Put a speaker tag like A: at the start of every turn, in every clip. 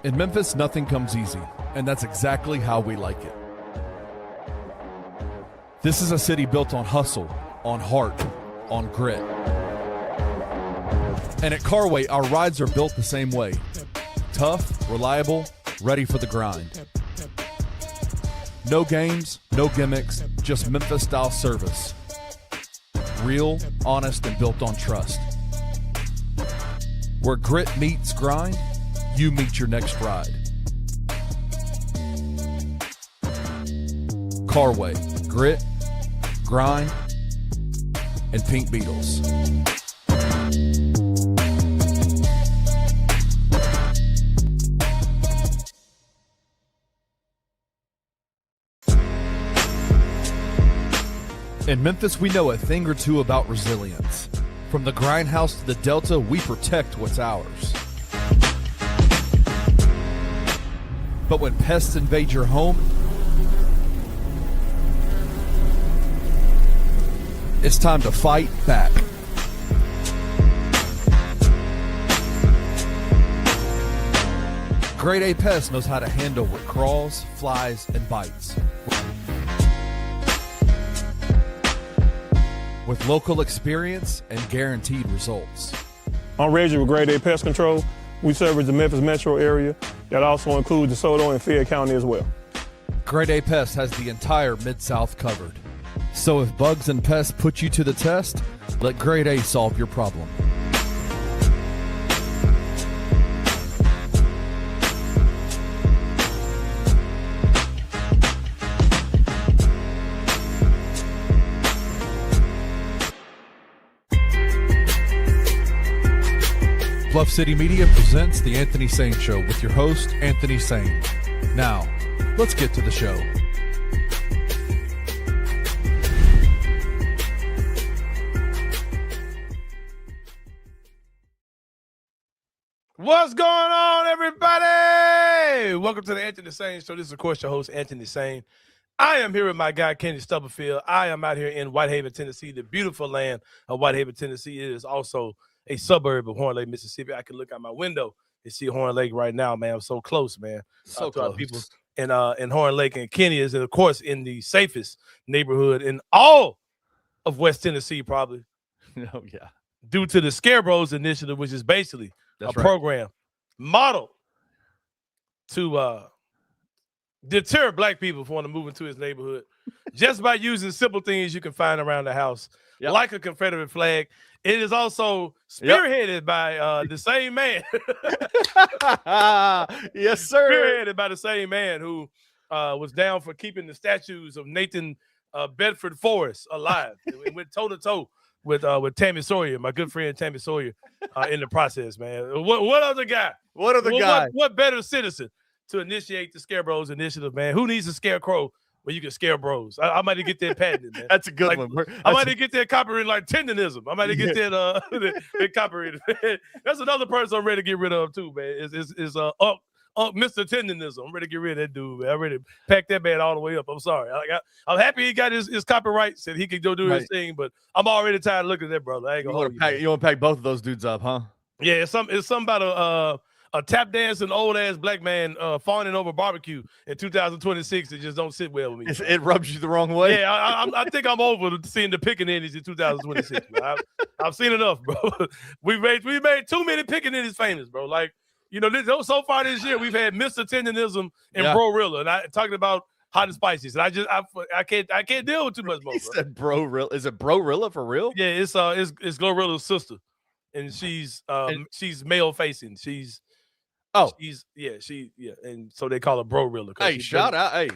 A: In Memphis, nothing comes easy, and that's exactly how we like it. This is a city built on hustle, on heart, on grit. And at Carway, our rides are built the same way. Tough, reliable, ready for the grind. No games, no gimmicks, just Memphis-style service. Real, honest, and built on trust. Where grit meets grind, you meet your next ride. Carway, grit, grind, and Pink Beetles. In Memphis, we know a thing or two about resilience. From the grindhouse to the Delta, we protect what's ours. But when pests invade your home, it's time to fight back. Grade A Pest knows how to handle what crawls, flies, and bites. With local experience and guaranteed results.
B: I'm Reggie with Grade A Pest Control. We service the Memphis metro area. That also includes DeSoto and Fayette County as well.
A: Grade A Pest has the entire Mid-South covered. So if bugs and pests put you to the test, let Grade A solve your problem. Bluff City Media presents The Anthony Sain Show with your host, Anthony Sain. Now, let's get to the show.
C: What's going on, everybody? Welcome to the Anthony Sain Show. This is, of course, your host, Anthony Sain. I am here with my guy, Kenny Stubblefield. I am out here in Whitehaven, Tennessee, the beautiful land of Whitehaven, Tennessee. It is also a suburb of Horn Lake, Mississippi. I can look out my window and see Horn Lake right now, man. I'm so close, man.
A: So
C: to
A: close.
C: our people in Horn Lake, and Kenny is, of course, in the safest neighborhood in all of West Tennessee, probably.
A: Oh, yeah.
C: Due to the Scare Bros initiative, which is basically program modeled to deter black people from wanting to move into his neighborhood just by using simple things you can find around the house, like a Confederate flag. It is also spearheaded by the same man.
A: Yes, sir.
C: Spearheaded by the same man who was down for keeping the statues of Nathan Bedford Forrest alive. It went toe-to-toe with Tammy Sawyer, my good friend Tammy Sawyer, in the process, man. What other guy? What better citizen to initiate the Scare Bros initiative, man? Who needs a scarecrow when you can scare bros? I might get that patented, man.
A: That's a good one.
C: I might get that copyrighted like tendonism. I might get that copyrighted. That's another person I'm ready to get rid of too, man. Is Mr. Tendonism. I'm ready to get rid of that dude, man. I ready to pack that man all the way up. I'm sorry. I'm happy he got his copyrights and he can go do his thing, but I'm already tired of looking at that brother. I ain't gonna
A: you want to pack both of those dudes up, huh?
C: Yeah, it's something about a tap dancing old ass black man fawning over barbecue in 2026. It just don't sit well with me.
A: It rubs you the wrong way.
C: Yeah, I think I'm over seeing the pickaninnies in 2026. Man. I've seen enough, bro. we made too many pickaninnies famous, bro. Like, you know, so far this year we've had Mr. Tendonism and Bro-Rilla, and I talking about hot and spices, and I can't deal with too much more.
A: He said Bro-Rilla. Is it Bro-Rilla for real?
C: Yeah, it's Glorilla's sister, and she's male facing. And so they call her Bro-Rilla.
A: Hey, shout out, hey.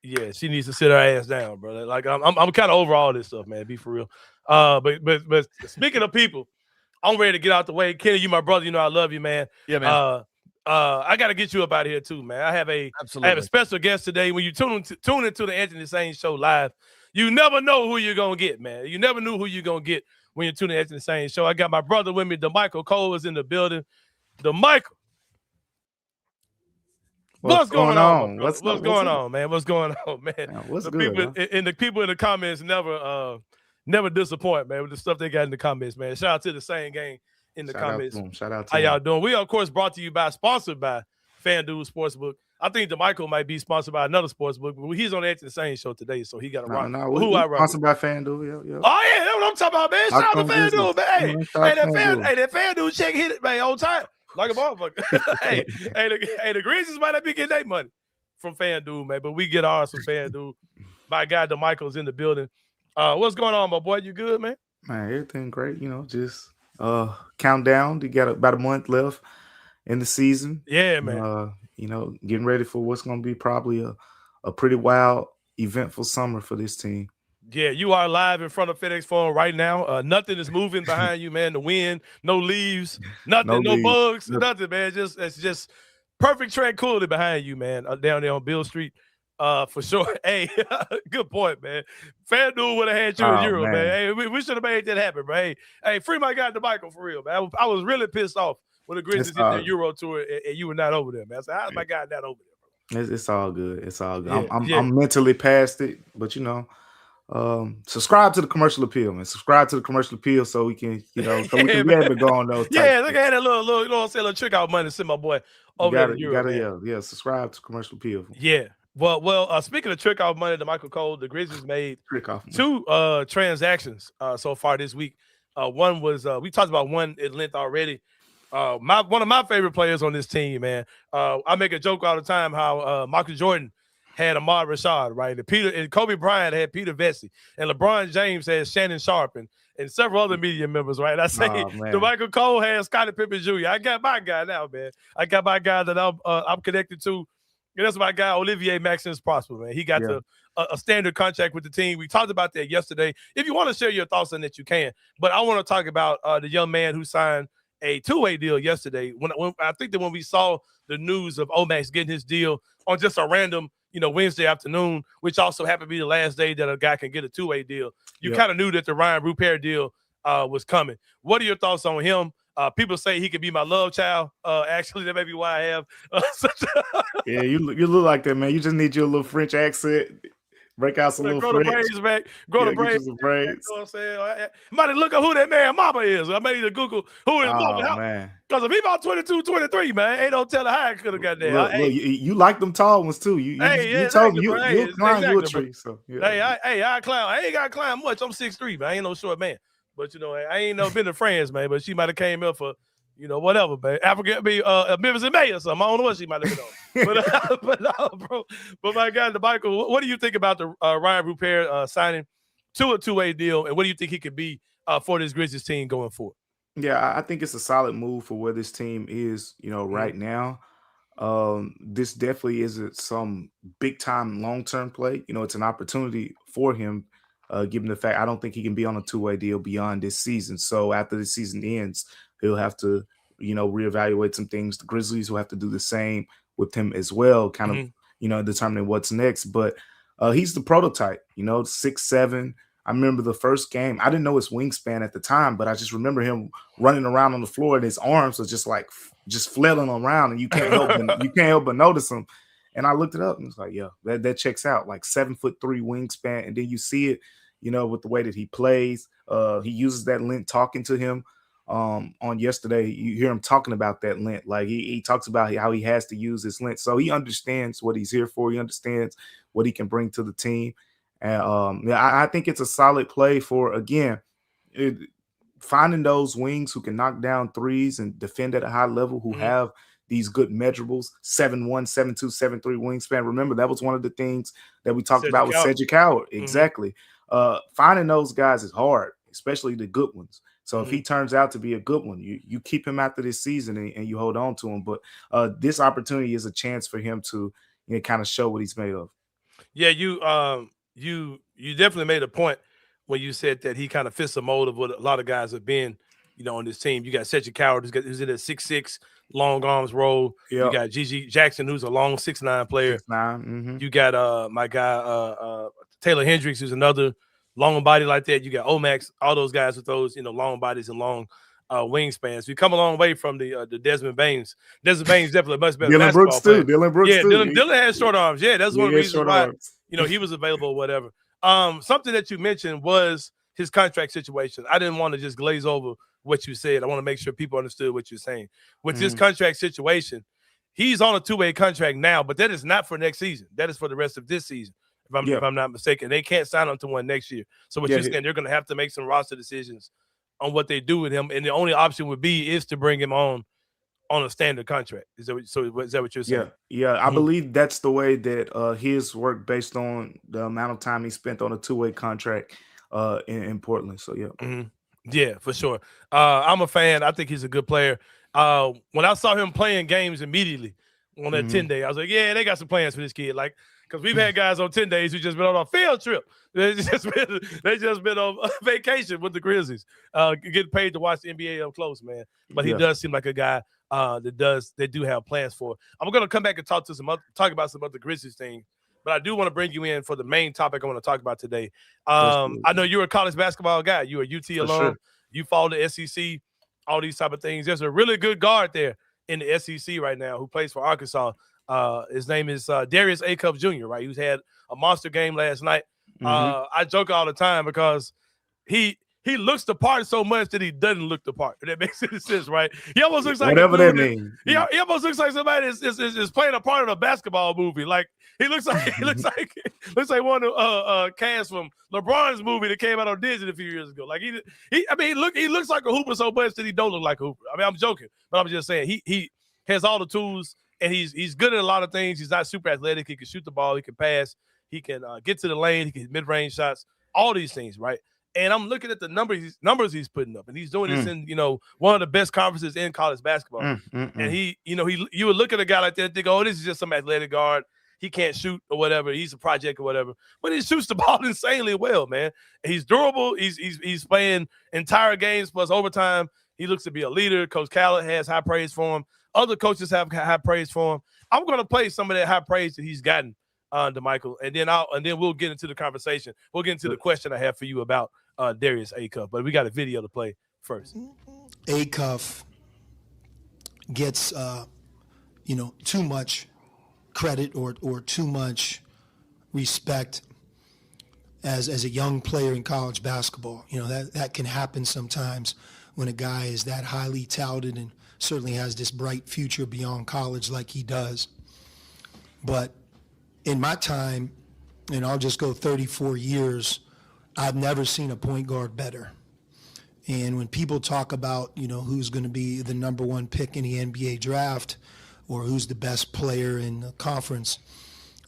C: Yeah, she needs to sit her ass down, brother. Like I'm kind of over all this stuff, man. Be for real. But speaking of people, I'm ready to get out the way. Kenny, you my brother. You know I love you, man.
A: Yeah, man.
C: I got to get you up out of here too, man. I have a special guest today. When you tune into the Anthony Sain Show live, you never know who you're gonna get, man. You never knew who you're gonna get when you're tuning to the Anthony Sain Show. I got my brother with me. DeMichael Cole is in the building. DeMichael, what's going on? What's going on, man? What's going on, man?
D: What's
C: the
D: good?
C: People, and the people in the comments never disappoint, man, with the stuff they got in the comments, man. Shout out to the Sain gang in the comments.
D: Shout out to
C: how
D: them.
C: y'all doing? We are, of course, sponsored by FanDuel Sportsbook. I think DeMichael might be sponsored by another sportsbook, but he's on the Sain show today, so he got to rock.
D: Who I rock sponsored by FanDuel. Yeah.
C: Oh yeah, that's what I'm talking about, man. Shout out to FanDuel, man. Hey, that FanDuel check hit it, man, on time, like a motherfucker. hey, the Grizzlies might not be getting their money from FanDuel, man, but we get ours from FanDuel. My guy DeMichael's in the building. What's going on, my boy? You good, man?
D: Man, everything great. Just countdown. You got about a month left in the season.
C: Yeah, man.
D: Getting ready for what's going to be probably a pretty wild, eventful summer for this team.
C: Yeah, you are live in front of FedEx Forum right now. Nothing is moving behind you, man. The wind, no leaves, nothing, no bugs, nothing, man. It's just perfect tranquility behind you, man. Down there on Bill Street, for sure. Hey, good point, man. FanDuel would have had you in Europe, man. Hey, we should have made that happen, bro. Hey, free my guy DeMichael for real, man. I was really pissed off when the Grizzlies hit their Euro tour and you were not over there, man. I said, how's my guy not over there, bro?
D: It's all good. It's all good.
C: Yeah,
D: I'm mentally past it, but subscribe to the commercial appeal, man. Subscribe to the commercial appeal so we can, so we can be able to go on those.
C: Yeah, look at that little, you know what I'm saying, little trick out money to send my boy over there.
D: You gotta subscribe to commercial appeal.
C: Yeah. Well, speaking of trick off money to Michael Cole, the Grizzlies made two transactions so far this week. One was we talked about one at length already. One of my favorite players on this team, man. I make a joke all the time how Michael Jordan had Ahmad Rashad, right? And Kobe Bryant had Peter Vesey, and LeBron James had Shannon Sharp and several other media members, right? I say Michael Cole has Scottie Pippen Jr. I got my guy now, man. I got my guy that I'm connected to. And that's my guy, Olivier Maxence Prosper, man. He got a standard contract with the team. We talked about that yesterday. If you want to share your thoughts on that, you can. But I want to talk about the young man who signed a two-way deal yesterday. When I think that when we saw the news of Omax getting his deal on just a random, Wednesday afternoon, which also happened to be the last day that a guy can get a two-way deal, you kind of knew that the Rayan Rupert deal was coming. What are your thoughts on him? People say he could be my love child. Actually, that may be why I have
D: Yeah, you look like that, man. You just need your little French accent. Break out some little French.
C: Grow the braids back. Grow the braids.
D: Some braids.
C: You know what I'm saying? Might look up who that man mama is. I may need to Google who his mama.
D: Man.
C: Because if he about 22, 23, man, ain't no telling how I could have got there.
D: Look, you like them tall ones too. You told me you'll climb your tree. So
C: I climb. I ain't got to climb much. I'm 6'3", man. I ain't no short man. But I ain't never been to France, man. But she might have came up for, whatever, man. Africa be Memphis and May or something. I don't know what she might have been on. but no, bro. But my guy, DeMichael, what do you think about the Rayan Rupert signing to a two-way deal, and what do you think he could be for this Grizzlies team going forward?
D: Yeah, I think it's a solid move for where this team is, right now. This definitely isn't some big-time long-term play. It's an opportunity for him. Given the fact I don't think he can be on a two-way deal beyond this season. So after the season ends, he'll have to, reevaluate some things. The Grizzlies will have to do the same with him as well, kind of, determining what's next. But he's the prototype, 6'7". I remember the first game. I didn't know his wingspan at the time, but I just remember him running around on the floor and his arms were just flailing around, and you can't help but notice him. And I looked it up and it's like, yeah, that checks out. Like 7'3" wingspan, and then you see it, with the way that he plays. He uses that length. Talking to him on yesterday, you hear him talking about that length. Like he talks about how he has to use his length. So he understands what he's here for. He understands what he can bring to the team. And I think it's a solid play for, again, finding those wings who can knock down threes and defend at a high level, who have these good measurables, 7'1", 7'2", 7'3" wingspan. Remember, that was one of the things that we talked about with Cedric Howard. Exactly. Finding those guys is hard, especially the good ones. So if he turns out to be a good one, you keep him after this season and you hold on to him. But this opportunity is a chance for him to kind of show what he's made of. Yeah,
C: you definitely made a point when you said that he kind of fits the mold of what a lot of guys have been, on this team. You got Cedric Howard, who's in a 6'6", long arms role. Yep. You got Gigi Jackson, who's a long 6'9" player. 6'9". You got my guy Taylor Hendricks, who's another long body like that. You got Omax, all those guys with those long bodies and long wingspans. We come a long way from the Desmond Baines. Desmond Baines definitely much better.
D: Dylan Brooks too. Dylan Brooks too.
C: Dylan has short arms. Yeah, that's one of the reasons why he was available or whatever. Something that you mentioned was his contract situation. I didn't want to just glaze over what you said. I want to make sure people understood what you're saying. With his contract situation, he's on a 2-way contract now, but that is not for next season. That is for the rest of this season, if I'm not mistaken. They can't sign him to one next year. So what you're saying, they're going to have to make some roster decisions on what they do with him, and the only option would be is to bring him on a standard contract. Is that what you're saying?
D: Yeah. I believe that's the way that his work based on the amount of time he spent on a 2-way contract in Portland. So
C: Yeah, for sure. I'm a fan. I think he's a good player. When I saw him playing games immediately on that 10-day, I was like, yeah, they got some plans for this kid. Like, because we've had guys on 10 days who just been on a field trip. They just been on vacation with the Grizzlies, getting paid to watch the NBA up close, man. But he does seem like a guy they do have plans for. I'm going to come back and talk about some other Grizzlies things, but I do want to bring you in for the main topic I want to talk about today. I know you're a college basketball guy. You're a UT alum. Sure. You follow the SEC, all these type of things. There's a really good guard there in the SEC right now who plays for Arkansas. His name is Darius Acuff Jr., right? Who's had a monster game last night. I joke all the time because he looks the part so much that he doesn't look the part. If that makes any sense, right? He almost looks like
D: whatever that means.
C: He almost looks like somebody is playing a part in a basketball movie. Like he looks like one of cast from LeBron's movie that came out on Disney a few years ago. Like he looks like a hooper so much that he don't look like a hooper. I mean, I'm joking, but I'm just saying he has all the tools and he's good at a lot of things. He's not super athletic. He can shoot the ball. He can pass. He can get to the lane. He can hit mid-range shots. All these things, right? And I'm looking at the numbers he's putting up, and he's doing this in one of the best conferences in college basketball. And you would look at a guy like that and think, oh, this is just some athletic guard. He can't shoot or whatever. He's a project or whatever. But he shoots the ball insanely well, man. He's durable. He's playing entire games plus overtime. He looks to be a leader. Coach Khaled has high praise for him. Other coaches have high praise for him. I'm going to play some of that high praise that he's gotten to Michael, and then we'll get into the conversation. We'll get into the question I have for you about Darius Acuff, but we got a video to play first.
E: Acuff gets too much credit or too much respect as a young player in college basketball. That can happen sometimes when a guy is that highly touted and certainly has this bright future beyond college like he does. But in my time, and I'll just go 34 years, I've never seen a point guard better. And when people talk about, who's going to be the number one pick in the NBA draft or who's the best player in the conference,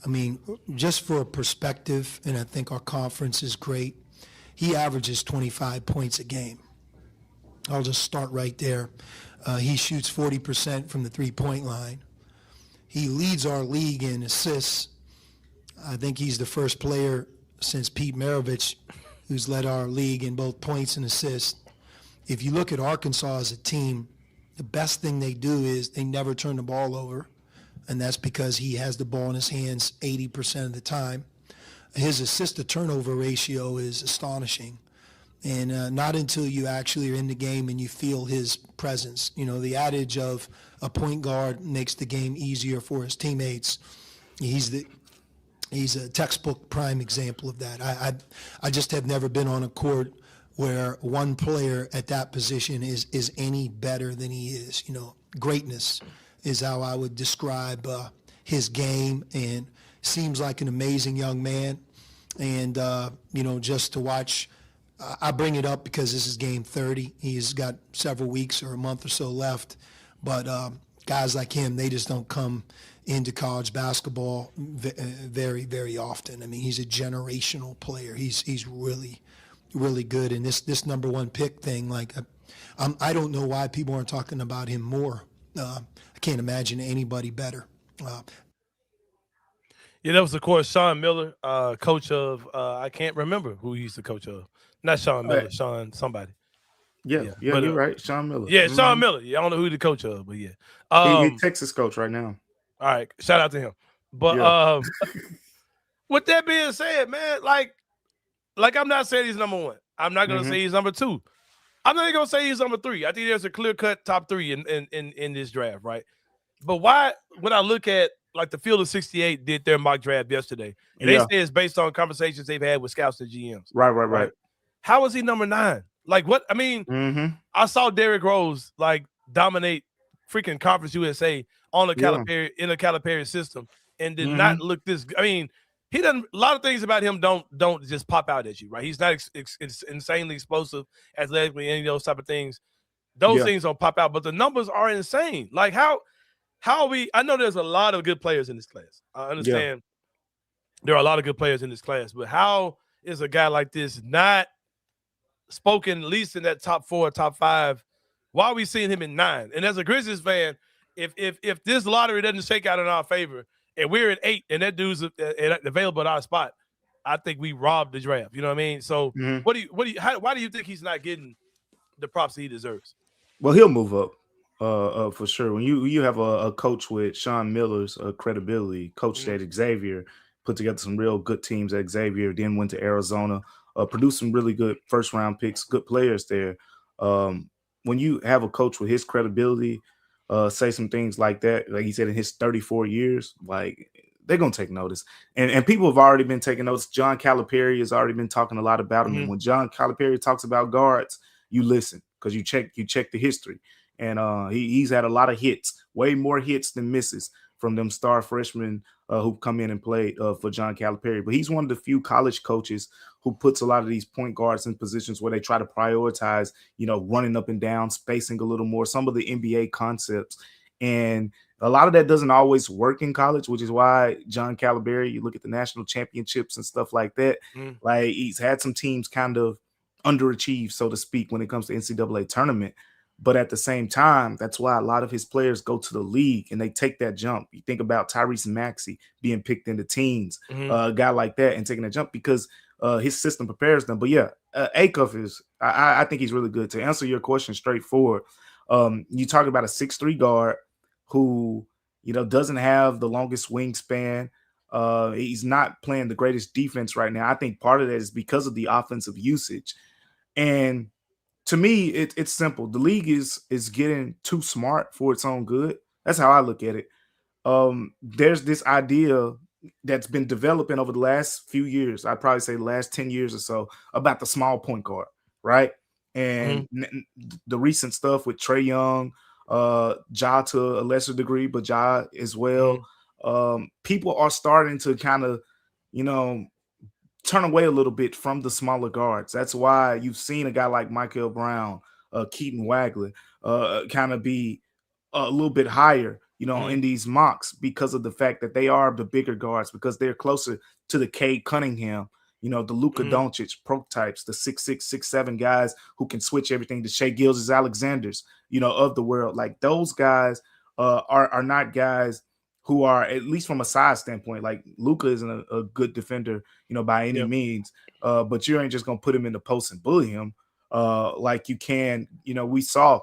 E: I mean, just for a perspective, and I think our conference is great, he averages 25 points a game. I'll just start right there. He shoots 40% from the three-point line. He leads our league in assists. I think he's the first player since Pete Maravich who's led our league in both points and assists. If you look at Arkansas as a team, the best thing they do is they never turn the ball over, and that's because he has the ball in his hands 80% of the time. His assist-to-turnover ratio is astonishing, and not until you actually are in the game and you feel his presence. The adage of a point guard makes the game easier for his teammates. He's a textbook prime example of that. I just have never been on a court where one player at that position is any better than he is. Greatness is how I would describe his game, and seems like an amazing young man. And, just to watch, I bring it up because this is game 30. He's got several weeks or a month or so left. But guys like him, they just don't come into college basketball very, very often. I mean, he's a generational player. He's really, really good. And this number one pick thing, like, I don't know why people aren't talking about him more. I can't imagine anybody better.
C: Yeah, that was, of course, Sean Miller, coach of, I can't remember who he's the coach of. Not Sean Miller, Sean somebody.
D: Yeah, but, you're right, Sean Miller.
C: Yeah, Sean Miller. Yeah, I don't know who the coach of, but yeah.
D: He's Texas coach right now.
C: All right, shout out to him. But with that being said, man, like I'm not saying he's number one. I'm not gonna say he's number two. I'm not even gonna say he's number three. I think there's a clear-cut top three in this draft, right? But why, when I look at like the Field of 68 did their mock draft yesterday, and they say it's based on conversations they've had with scouts and GMs.
D: Right.
C: How is he number 9? Like what? I mean, I saw Derrick Rose like dominate freaking Conference USA on the Calipari system and did not look this. I mean, he doesn't. A lot of things about him don't just pop out at you, right? He's not insanely explosive, athletically, any of those type of things. Those things don't pop out, but the numbers are insane. Like how are we? I know there's a lot of good players in this class. I understand there are a lot of good players in this class, but how is a guy like this not spoken at least in that top 4, top 5? Why are we seeing him in 9? And as a Grizzlies fan, if this lottery doesn't shake out in our favor and we're at 8 and that dude's available at our spot, I think we robbed the draft. You know what I mean? So why do you think he's not getting the props he deserves?
D: Well, he'll move up for sure. When you have a coach with Sean Miller's credibility, coached at Xavier, put together some real good teams at Xavier, then went to Arizona, produced some really good first-round picks, good players there. When you have a coach with his credibility, say some things like that, like he said in his 34 years, like they're gonna take notice. And people have already been taking notice. John Calipari has already been talking a lot about him. And when John Calipari talks about guards, you listen because you check the history. And he's had a lot of hits, way more hits than misses from them star freshmen who come in and played for John Calipari. But he's one of the few college coaches who puts a lot of these point guards in positions where they try to prioritize, running up and down, spacing a little more, some of the NBA concepts. And a lot of that doesn't always work in college, which is why John Calipari, you look at the national championships and stuff like that, like he's had some teams kind of underachieve, so to speak, when it comes to NCAA tournament. But at the same time, that's why a lot of his players go to the league and they take that jump. You think about Tyrese Maxey being picked in the teens, a guy like that, and taking a jump because his system prepares them. But yeah, Acuff is, I think he's really good. To answer your question straightforward, you talk about a 6'3" guard who, doesn't have the longest wingspan. He's not playing the greatest defense right now. I think part of that is because of the offensive usage. And to me, it's simple. The league is getting too smart for its own good. That's how I look at it. There's this idea that's been developing over the last few years, I'd probably say the last 10 years or so, about the small point guard, right? And the recent stuff with Trae Young, Ja to a lesser degree, but Ja as well. People are starting to kind of, turn away a little bit from the smaller guards. That's why you've seen a guy like Michael Brown, Keaton Wagler, kind of be a little bit higher, in these mocks because of the fact that they are the bigger guards, because they're closer to the Cade Cunningham, the Luka Doncic prototypes, the 6'6", 6'7" guys who can switch everything, the Shai Gilgeous-Alexanders, of the world. Like those guys are not guys who are, at least from a size standpoint, like Luka isn't a good defender, by any means, but you ain't just going to put him in the post and bully him like you can. We saw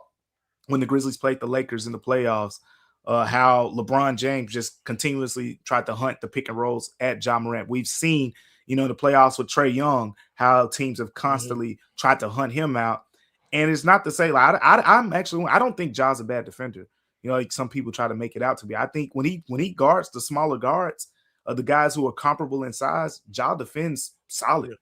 D: when the Grizzlies played the Lakers in the playoffs, how LeBron James just continuously tried to hunt the pick and rolls at Ja Morant. We've seen, the playoffs with Trae Young, how teams have constantly tried to hunt him out. And it's not to say, like, I don't think Ja's a bad defender. Like some people try to make it out to be. I think when he guards the smaller guards, the guys who are comparable in size, Ja defends solid.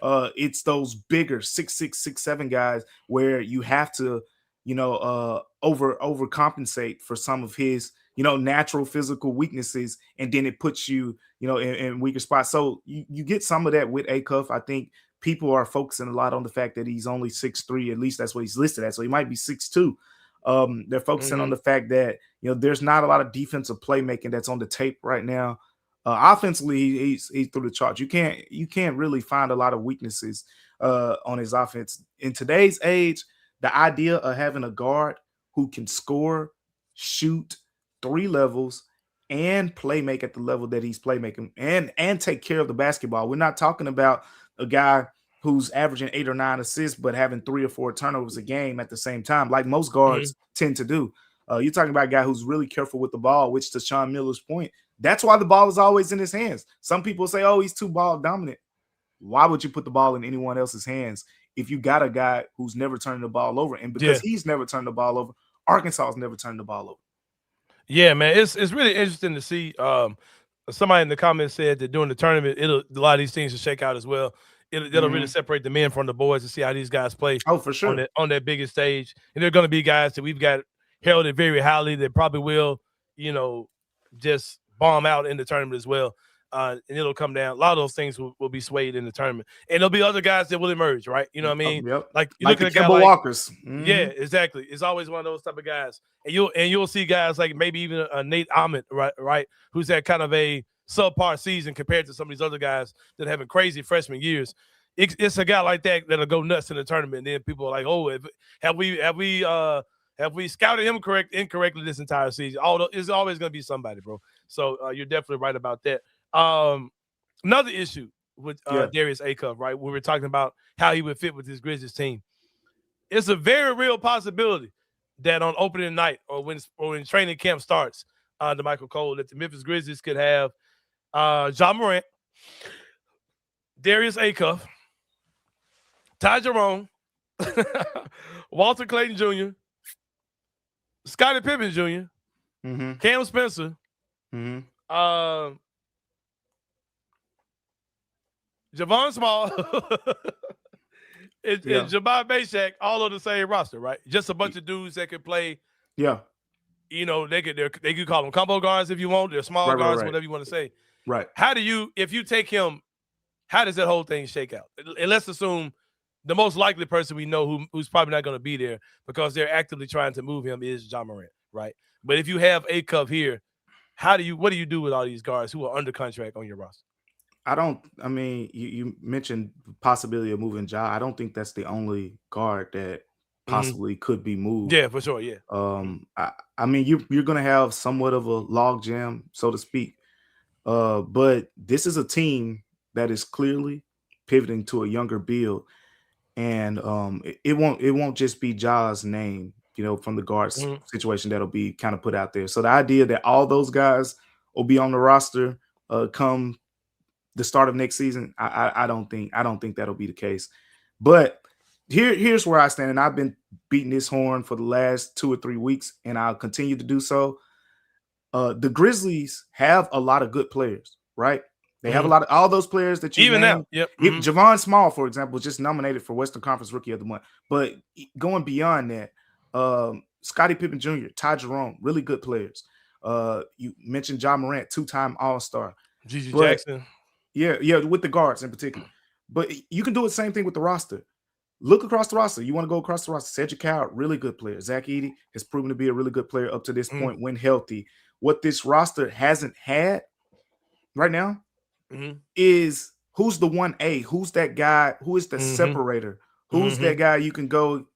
D: It's those bigger 6'6", 6'7" guys where you have to, overcompensate for some of his, natural physical weaknesses, and then it puts you, in weaker spots. So you get some of that with Acuff. I think people are focusing a lot on the fact that he's only 6'3", at least that's what he's listed at. So he might be 6'2". They're focusing on the fact that, there's not a lot of defensive playmaking that's on the tape right now. Offensively, he's through the charts. You can't really find a lot of weaknesses on his offense. In today's age, the idea of having a guard who can score, shoot 3 levels, and play make at the level that he's playmaking and take care of the basketball. We're not talking about a guy who's averaging 8 or 9 assists, but having 3 or 4 turnovers a game at the same time, like most guards tend to do. You're talking about a guy who's really careful with the ball, which, to Sean Miller's point, that's why the ball is always in his hands. Some people say, oh, he's too ball dominant. Why would you put the ball in anyone else's hands if you got a guy who's never turning the ball over? And because he's never turned the ball over, Arkansas has never turned the ball over.
C: Yeah, man, it's really interesting to see. Somebody in the comments said that during the tournament, a lot of these things will shake out as well. It'll really separate the men from the boys to see how these guys play.
D: Oh, for sure.
C: On that biggest stage. And there are going to be guys that we've got heralded very highly that probably will just bomb out in the tournament as well. And it'll come down. A lot of those things will be swayed in the tournament. And there'll be other guys that will emerge, right? You know what I mean?
D: Yep.
C: Like you
D: like
C: look
D: the
C: at a guy
D: Kemba
C: like
D: Walkers.
C: Yeah, exactly. It's always one of those type of guys. And you'll see guys like maybe even Nate Ahmed, right, who's had kind of a subpar season compared to some of these other guys that are having crazy freshman years. It's a guy like that that'll go nuts in the tournament. And then people are like, oh, have we scouted him incorrectly this entire season? Although it's always going to be somebody, bro. So you're definitely right about that. Another issue with Darius Acuff, right? We were talking about how he would fit with this Grizzlies team. It's a very real possibility that on opening night or when training camp starts, the Michael Cole, that the Memphis Grizzlies could have Ja Morant, Darius Acuff, Ty Jerome, Walter Clayton Jr., Scottie Pippen Jr., Cam Spencer, Javon Small, and Jabbar Bayshak all on the same roster, right? Just a bunch of dudes that could play.
D: Yeah.
C: They could call them combo guards if you want. They're small guards, whatever you want to say.
D: Right.
C: If you take him, how does that whole thing shake out? And let's assume the most likely person we know who's probably not going to be there because they're actively trying to move him is Ja Morant, right? But if you have Acuff here, what do you do with all these guards who are under contract on your roster?
D: You mentioned possibility of moving Ja. I don't think that's the only guard that possibly could be moved.
C: Yeah, for sure. Yeah.
D: You're going to have somewhat of a log jam, so to speak. But this is a team that is clearly pivoting to a younger build. And it won't just be Ja's name, from the guards situation that'll be kind of put out there. So the idea that all those guys will be on the roster come the start of next season, I don't think that'll be the case. But here's where I stand, and I've been beating this horn for the last 2 or 3 weeks, and I'll continue to do so. The Grizzlies have a lot of good players, right? They have a lot of all those players that you
C: even
D: named.
C: now. Yep.
D: Javon Small, for example, was just nominated for Western Conference Rookie of the Month. But going beyond that, Scottie Pippen Jr., Ty Jerome, really good players. You mentioned Ja Morant, 2-time All-Star.
C: Gigi Jackson.
D: Yeah, with the guards in particular. But you can do the same thing with the roster. Look across the roster. You want to go across the roster. Cedric Howard, really good player. Zach Edey has proven to be a really good player up to this point when healthy. What this roster hasn't had right now is who's the 1A? Who's that guy? Who is the separator? Who's that guy you can go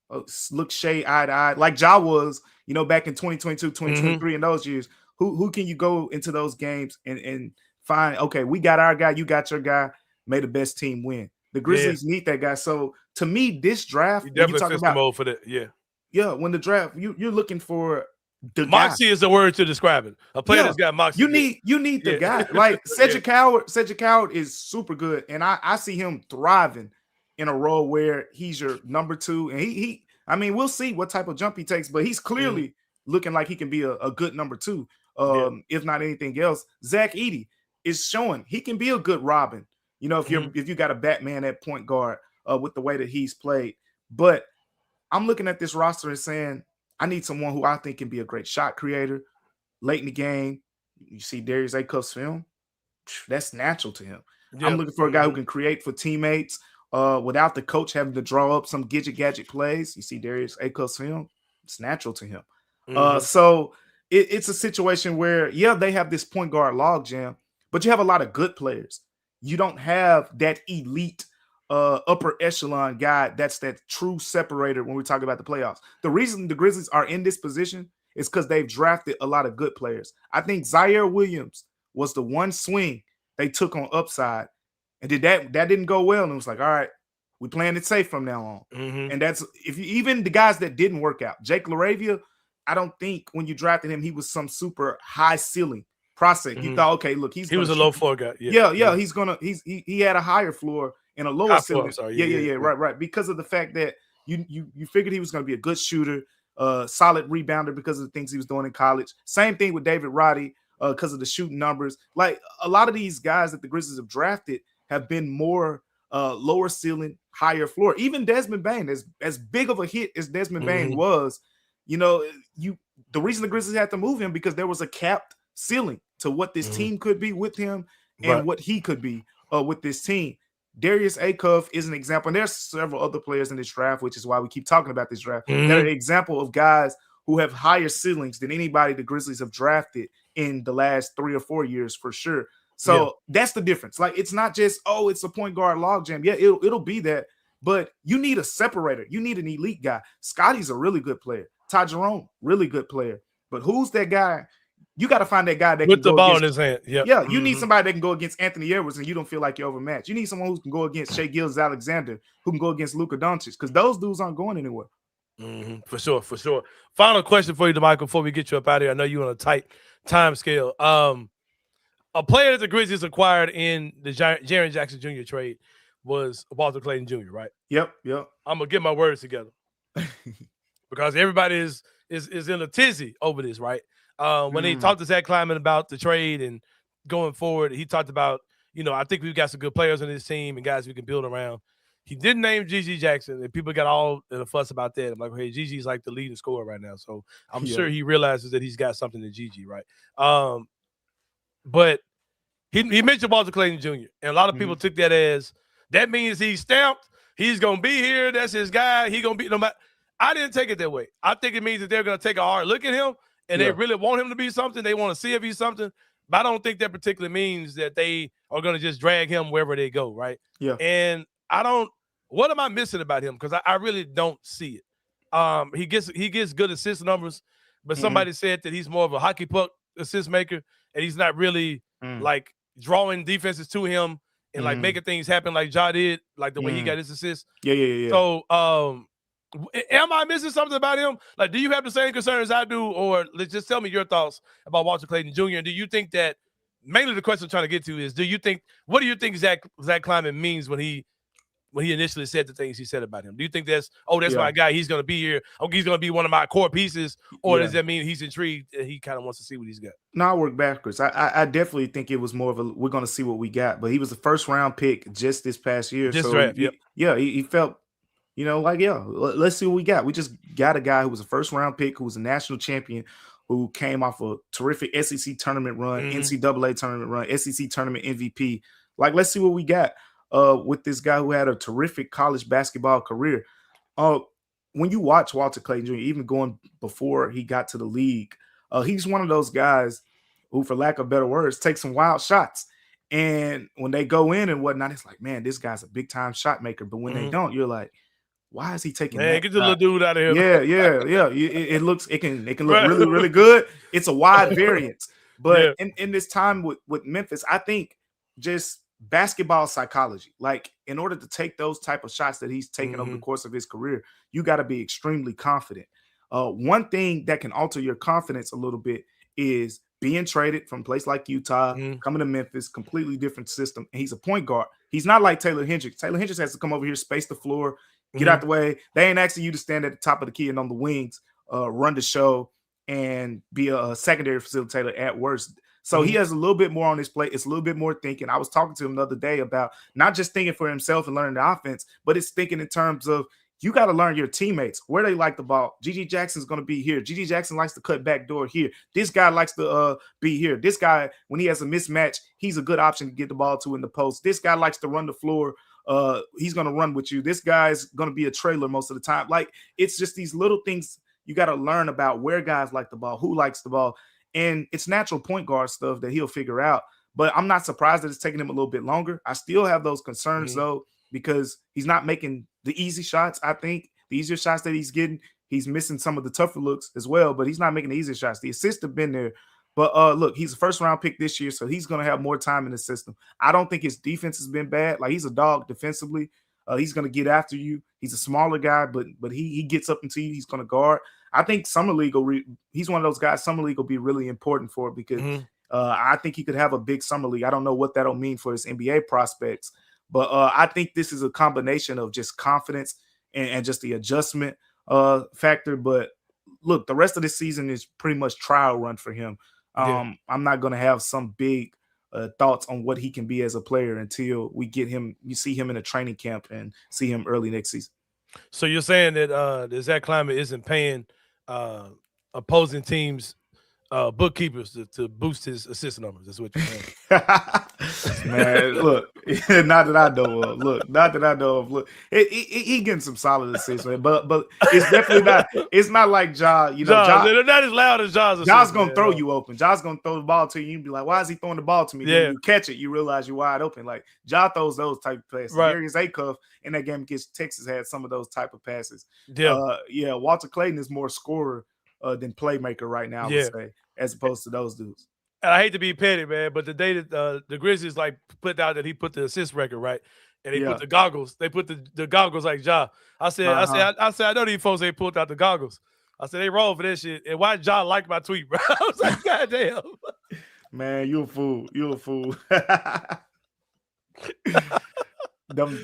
D: look shade eye to eye like Ja was, back in 2022, 2023 in those years. Who can you go into those games and find, okay, we got our guy, you got your guy, may the best team win. The Grizzlies need that guy. So to me, this draft,
C: you definitely fits the mold for that. Yeah,
D: when the draft, you're looking for the
C: moxie
D: guy.
C: Is the word to describe it. A player that's got moxie.
D: You need the guy. Like Cedric Howard. Cedric Howard is super good, and I see him thriving in a role where he's your number 2, and we'll see what type of jump he takes, but he's clearly looking like he can be a good number 2, if not anything else. Zach Edey is showing he can be a good Robin. If you got a Batman at point guard with the way that he's played. But I'm looking at this roster and saying, I need someone who I think can be a great shot creator late in the game. You see Darius Acuff's film, that's natural to him. I'm looking for a guy who can create for teammates without the coach having to draw up some gadget plays. You see Darius Acuff's film, it's natural to him. So it's a situation where, they have this point guard log jam, but you have a lot of good players. You don't have that elite upper echelon guy that's that true separator when we talk about the playoffs. The reason the Grizzlies are in this position is because they've drafted a lot of good players. I think Zaire Williams was the one swing they took on upside, and that didn't go well, and it was like, all right, we playing it safe from now on. And that's even the guys that didn't work out. Jake LaRavia, I don't think when you drafted him, he was some super high ceiling prospect. You thought, okay, look, he was
C: a low floor guy.
D: He had a higher floor and a lower ceiling. Right. Because of the fact that you figured he was going to be a good shooter, solid rebounder because of the things he was doing in college. Same thing with David Roddy because of the shooting numbers. Like a lot of these guys that the Grizzlies have drafted have been more lower ceiling, higher floor. Even Desmond Bane, as big of a hit as Desmond Bane was, the reason the Grizzlies had to move him because there was a capped ceiling to what this team could be with him and what he could be with this team. Darius Acuff is an example, and there's several other players in this draft, which is why we keep talking about this draft. They're an example of guys who have higher ceilings than anybody the Grizzlies have drafted in the last 3 or 4 years for sure. So that's the difference. Like, it's not just, oh, it's a point guard logjam. Yeah, it'll be that, but you need a separator. You need an elite guy. Scotty's a really good player. Ty Jerome, really good player. But who's that guy? You got to find that guy that
C: with
D: can
C: the
D: go
C: ball
D: against,
C: in his hand.
D: Yeah, you need somebody that can go against Anthony Edwards and you don't feel like you're overmatched. You need someone who can go against Shai Gilgeous-Alexander, who can go against Luka Doncic, because those dudes aren't going anywhere.
C: For sure. Final question for you, DeMichael, before we get you up out of here. I know you're on a tight time scale. A player that the Grizzlies acquired in the Jaren Jackson Jr. trade was Walter Clayton Jr., right?
D: Yep.
C: I'm going to get my words together because everybody is in a tizzy over this, right? When he talked to Zach Kleiman about the trade and going forward, he talked about, I think we've got some good players on this team and guys we can build around. He didn't name Gigi Jackson, and people got all in a fuss about that. I'm like, hey, Gigi's like the leading scorer right now, so I'm sure he realizes that he's got something to Gigi, right? But he mentioned Walter Clayton Jr., and a lot of people took that as that means he's stamped. He's gonna be here. That's his guy. He gonna be no matter. I didn't take it that way. I think it means that they're gonna take a hard look at him, and they really want him to be something. They want to see if he's something. But I don't think that particularly means that they are gonna just drag him wherever they go, right?
D: Yeah.
C: And I don't. What am I missing about him? Because I really don't see it. He gets good assist numbers, but somebody said that he's more of a hockey puck assist maker, and he's not really like drawing defenses to him and like making things happen like Ja did, like the way he got his assists.
D: Yeah.
C: So, am I missing something about him? Like, do you have the same concerns I do, or let's just tell me your thoughts about Walter Clayton Jr. And do you think that mainly the question I'm trying to get to is, what do you think Zach Kleiman means when he initially said the things he said about him? Do you think that's my guy, he's going to be here, he's going to be one of my core pieces, or does that mean he's intrigued and he kind of wants to see what he's got?
D: No, I work backwards. I definitely think it was more of we're going to see what we got, but he was the first round pick just this past year. He felt, let's see what we got. We just got a guy who was a first round pick, who was a national champion, who came off a terrific SEC tournament run, NCAA tournament run, SEC tournament MVP. Like, let's see what we got. With this guy who had a terrific college basketball career. When you watch Walter Clayton Jr., even going before he got to the league, he's one of those guys who, for lack of better words, take some wild shots. And when they go in and whatnot, it's like, man, this guy's a big-time shot maker. But when they don't, you're like, why is he taking that?
C: Get the little dude out of here.
D: Yeah. It can look really, really good. It's a wide variance. But in this time with Memphis, I think just basketball psychology, like, in order to take those type of shots that he's taken over the course of his career, you got to be extremely confident. One thing that can alter your confidence a little bit is being traded from a place like Utah, coming to Memphis, completely different system. And he's a point guard. He's not like Taylor Hendricks. Taylor Hendricks has to come over here, space the floor, get out the way. They ain't asking you to stand at the top of the key and on the wings, run the show, and be a secondary facilitator at worst. So he has a little bit more on his plate. It's a little bit more thinking. I was talking to him the other day about not just thinking for himself and learning the offense, but it's thinking in terms of, you got to learn your teammates, where they like the ball. Gigi Jackson's going to be here. Gigi Jackson likes to cut back door here. This guy likes to be here. This guy, when he has a mismatch, he's a good option to get the ball to in the post. This guy likes to run the floor. He's going to run with you. This guy's going to be a trailer most of the time. Like, it's just these little things you got to learn about where guys like the ball, who likes the ball. And it's natural point guard stuff that he'll figure out. But I'm not surprised that it's taking him a little bit longer. I still have those concerns, though, because he's not making the easy shots. I think the easier shots that he's getting, he's missing some of the tougher looks as well, but he's not making the easier shots. The assists have been there. But look, he's a first-round pick this year, so he's going to have more time in the system. I don't think his defense has been bad. Like, he's a dog defensively. He's going to get after you. He's a smaller guy, but he gets up into you. He's going to guard. I think Summer League he's one of those guys Summer League will be really important for, because I think he could have a big Summer League. I don't know what that'll mean for his NBA prospects, but I think this is a combination of just confidence and just the adjustment factor. But look, the rest of the season is pretty much trial run for him. I'm not going to have some big thoughts on what he can be as a player until we get him. You see him in a training camp and see him early next season.
C: So you're saying that Zach Kleiman isn't paying a opposing teams' bookkeepers to boost his assist numbers. That's what you're saying.
D: Man, look, not that I know of. Look, he getting some solid assists, man. But it's definitely not. It's not like Ja. You know, Ja,
C: they're not as loud as Ja's.
D: Ja's gonna throw you open. Ja's gonna throw the ball to you. You be like, why is he throwing the ball to me?
C: Yeah.
D: Then you catch it, you realize you're wide open. Like Ja throws those type of passes.
C: Right.
D: Darius Acuff in that game against Texas had some of those type of passes.
C: Yeah.
D: Walter Clayton is more scorer than playmaker right now, I would say, as opposed to those dudes.
C: And I hate to be petty, man, but the day that the Grizzlies put out that he put the assist record, right? And he put the goggles. They put the goggles like Ja. I said, I know these folks ain't pulled out the goggles. I said, they wrong for that shit. And why Ja like my tweet, bro? I was like, God damn.
D: Man, you a fool.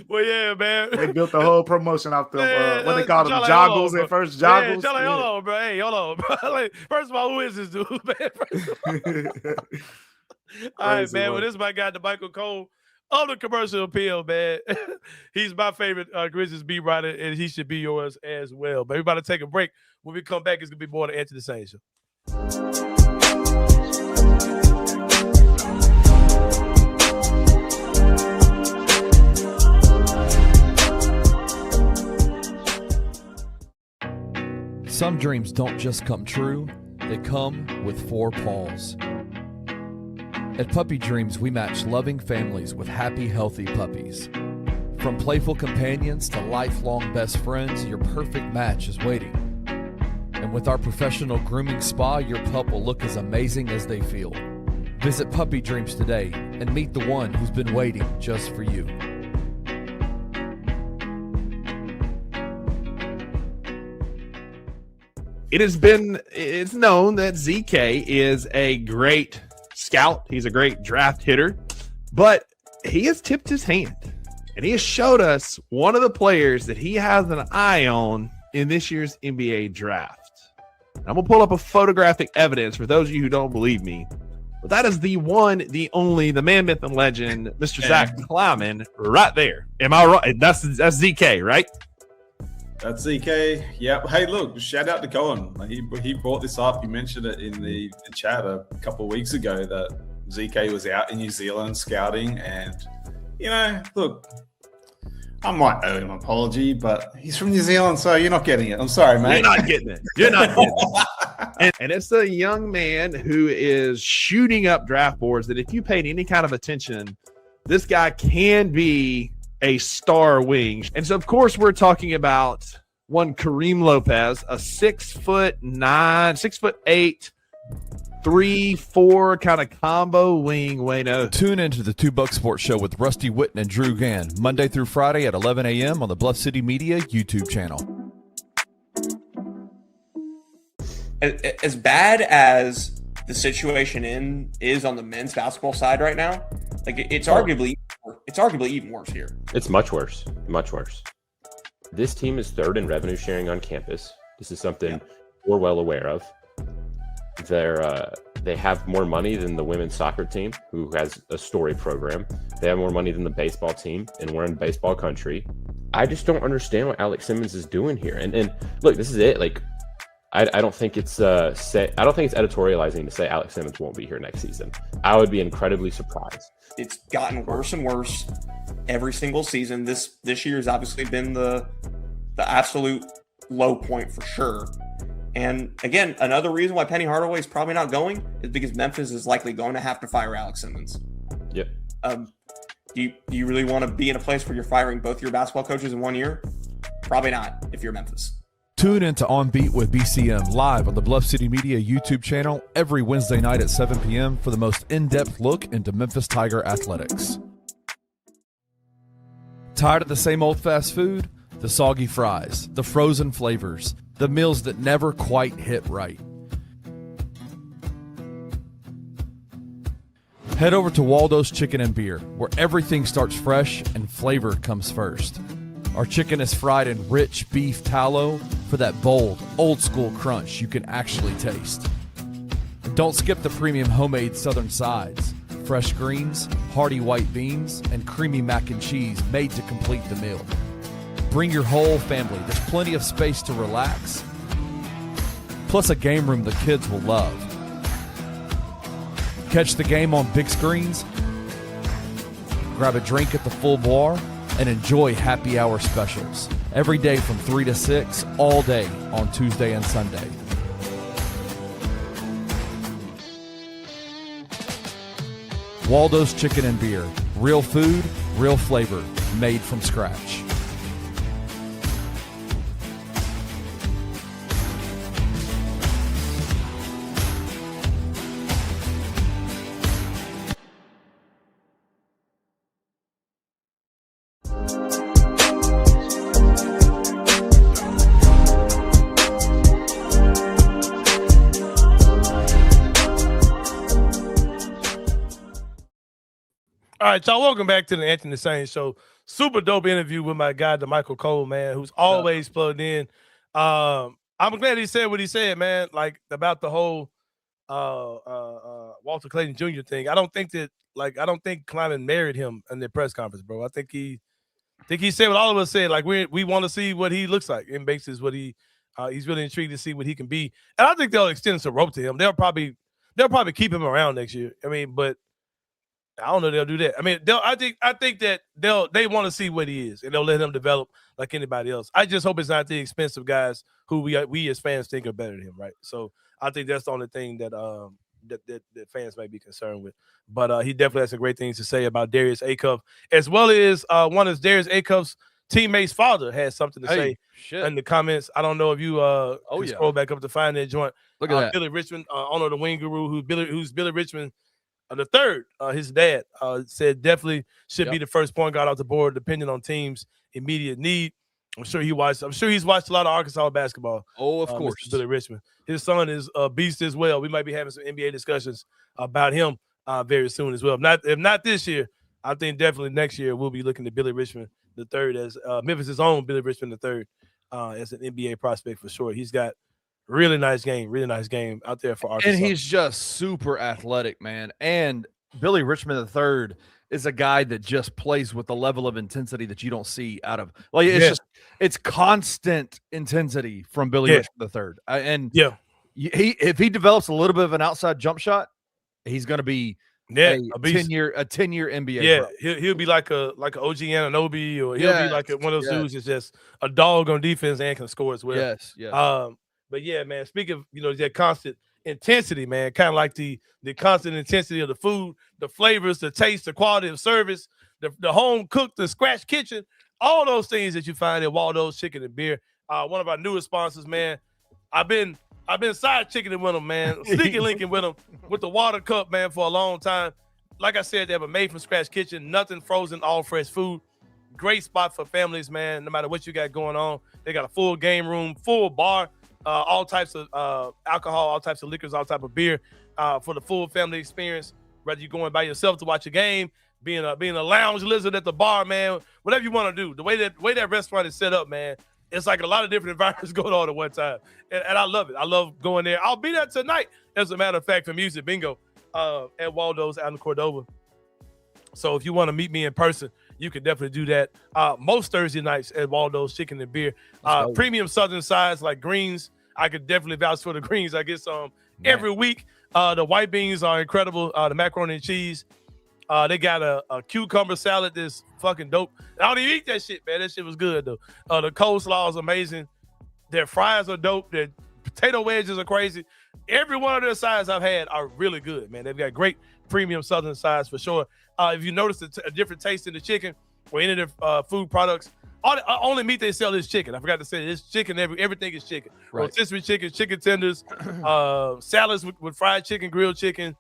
C: Well, yeah, man.
D: They built the whole promotion off them. What they call them, joggles at first. Joggles.
C: Yeah, hold on, bro. Hey, hold on, bro. Like, first of all, who is this dude, man? All right, man. Well, this is my guy, the Michael Cole of the Commercial Appeal, man. He's my favorite Grizzlies beat writer, and he should be yours as well. But we're about to take a break. When we come back, it's going to be more to Answer the Sain Show.
A: Some dreams don't just come true, they come with 4 paws. At Puppy Dreams, we match loving families with happy, healthy puppies. From playful companions to lifelong best friends, your perfect match is waiting. And with our professional grooming spa, your pup will look as amazing as they feel. Visit Puppy Dreams today and meet the one who's been waiting just for you.
F: It's known that ZK is a great scout. He's a great draft hitter, but he has tipped his hand and he has showed us one of the players that he has an eye on in this year's NBA draft. I'm going to pull up a photographic evidence for those of you who don't believe me, but that is the one, the only, the man, myth, and legend, Mr. Zach Kleiman, right there. Am I right? That's ZK, right?
G: That's ZK. Yep. Hey, look, shout out to Cohen. He brought this up. He mentioned it in the chat a couple of weeks ago that ZK was out in New Zealand scouting. And, you know, look, I might owe him an apology, but he's from New Zealand, so you're not getting it. I'm sorry, mate.
F: You're not getting it. You're not getting it. And it's a young man who is shooting up draft boards that if you paid any kind of attention, this guy can be a star wing. And so, of course, we're talking about one Kareem Lopez, a 6'9", 6'8", 3-4 kind of combo wing. Wayno.
A: Tune into the Two Buck Sports Show with Rusty Witten and Drew Gann, Monday through Friday at 11 a.m. on the Bluff City Media YouTube channel.
H: As bad as the situation is on the men's basketball side right now, like it's arguably even worse here.
I: It's much worse. This team is third in revenue sharing on campus. This is something we're well aware of. They have more money than the women's soccer team, who has a storied program. They have more money than the baseball team, and we're in baseball country. I just don't understand what Alex Simmons is doing here. And look, this is it. Like, I don't think it's I don't think it's editorializing to say Alex Simmons won't be here next season. I would be incredibly surprised.
H: It's gotten worse and worse every single season. This year has obviously been the absolute low point for sure. And again, another reason why Penny Hardaway is probably not going is because Memphis is likely going to have to fire Alex Simmons.
I: Yep.
H: Do you really want to be in a place where you're firing both your basketball coaches in 1 year? Probably not if you're Memphis.
A: Tune in to On Beat with BCM live on the Bluff City Media YouTube channel every Wednesday night at 7 p.m. for the most in-depth look into Memphis Tiger athletics. Tired of the same old fast food? The soggy fries, the frozen flavors, the meals that never quite hit right. Head over to Waldo's Chicken and Beer, where everything starts fresh and flavor comes first. Our chicken is fried in rich beef tallow for that bold, old-school crunch you can actually taste. Don't skip the premium homemade southern sides, fresh greens, hearty white beans, and creamy mac and cheese made to complete the meal. Bring your whole family. There's plenty of space to relax. plus a game room the kids will love. Catch the game on big screens, grab a drink at the full bar, and enjoy happy hour specials every day from 3 to 6, all day on Tuesday and Sunday. Waldo's Chicken and Beer. Real food, real flavor, made from scratch.
C: All right, y'all, welcome back to the Anthony Sain Show. Super dope interview with my guy, DeMichael Cole, man, who's always plugged in. I'm glad he said what he said, man, like about the whole Walter Clayton Jr. thing. I don't think Kleiman married him in the press conference, bro. I think he said what all of us said. Like we want to see what he looks like, and basis what he's really intrigued to see what he can be. And I think they'll extend some rope to him. They'll probably keep him around next year. I mean, but I don't know they'll do that. I mean, I think that they want to see what he is, and they'll let him develop like anybody else. I just hope it's not the expensive guys who we as fans think are better than him, right? So I think that's the only thing that that fans may be concerned with. But he definitely has some great things to say about Darius Acuff, as well as one of Darius Acuff's teammate's father has something to say in the comments. I don't know if you can scroll back up to find that joint.
A: Look at that.
C: Billy Richmond, owner of the Wing Guru, who's Billy Richmond the third. His dad said definitely should be the first point guard off the board, depending on teams' immediate need. I'm sure he's watched a lot of Arkansas basketball.
A: Oh, of course.
C: Mr. Billy Richmond. His son is a beast as well. We might be having some NBA discussions about him very soon as well. If not this year, I think definitely next year we'll be looking at Billy Richmond the third as Memphis' own Billy Richmond the third as an NBA prospect for sure. He's got really nice game out there for Arkansas.
A: And he's just super athletic, man. And Billy Richmond III is a guy that just plays with the level of intensity that you don't see out of, like, it's constant intensity from Billy Richmond III. If he develops a little bit of an outside jump shot, he's going to be a 10-year NBA pro.
C: He'll be like a OG Anunoby, or he'll be like one of those dudes that's just a dog on defense and can score as well. But yeah, man, speaking of, that constant intensity, man, kind of like the constant intensity of the food, the flavors, the taste, the quality of service, the home cooked, the scratch kitchen, all those things that you find at Waldo's Chicken and Beer. One of our newest sponsors, man. I've been side chickening with them, man, sneaky linking with them with the water cup, man, for a long time. Like I said, they have a made from scratch kitchen, nothing frozen, all fresh food. Great spot for families, man, no matter what you got going on. They got a full game room, full bar, all types of alcohol, all types of liquors, all type of beer for the full family experience. Whether you're going by yourself to watch a game, being a lounge lizard at the bar, man, whatever you want to do. The way that restaurant is set up, man, it's like a lot of different environments going on at one time. And I love it. I love going there. I'll be there tonight, as a matter of fact, for Music Bingo at Waldo's out in Cordova. So if you want to meet me in person, you can definitely do that. Most Thursday nights at Waldo's Chicken and Beer. Premium Southern sides like greens. I could definitely vouch for the greens. I get some every week. The white beans are incredible. The macaroni and cheese. They got a cucumber salad that's fucking dope. I don't even eat that shit, man. That shit was good, though. The coleslaw is amazing. Their fries are dope. Their potato wedges are crazy. Every one of their sides I've had are really good, man. They've got great premium Southern sides for sure. If you notice a different taste in the chicken or any of their food products, only meat they sell is chicken. I forgot to say this: chicken. Everything is chicken.
A: Right.
C: Rotisserie chicken, chicken tenders, salads with fried chicken, grilled chicken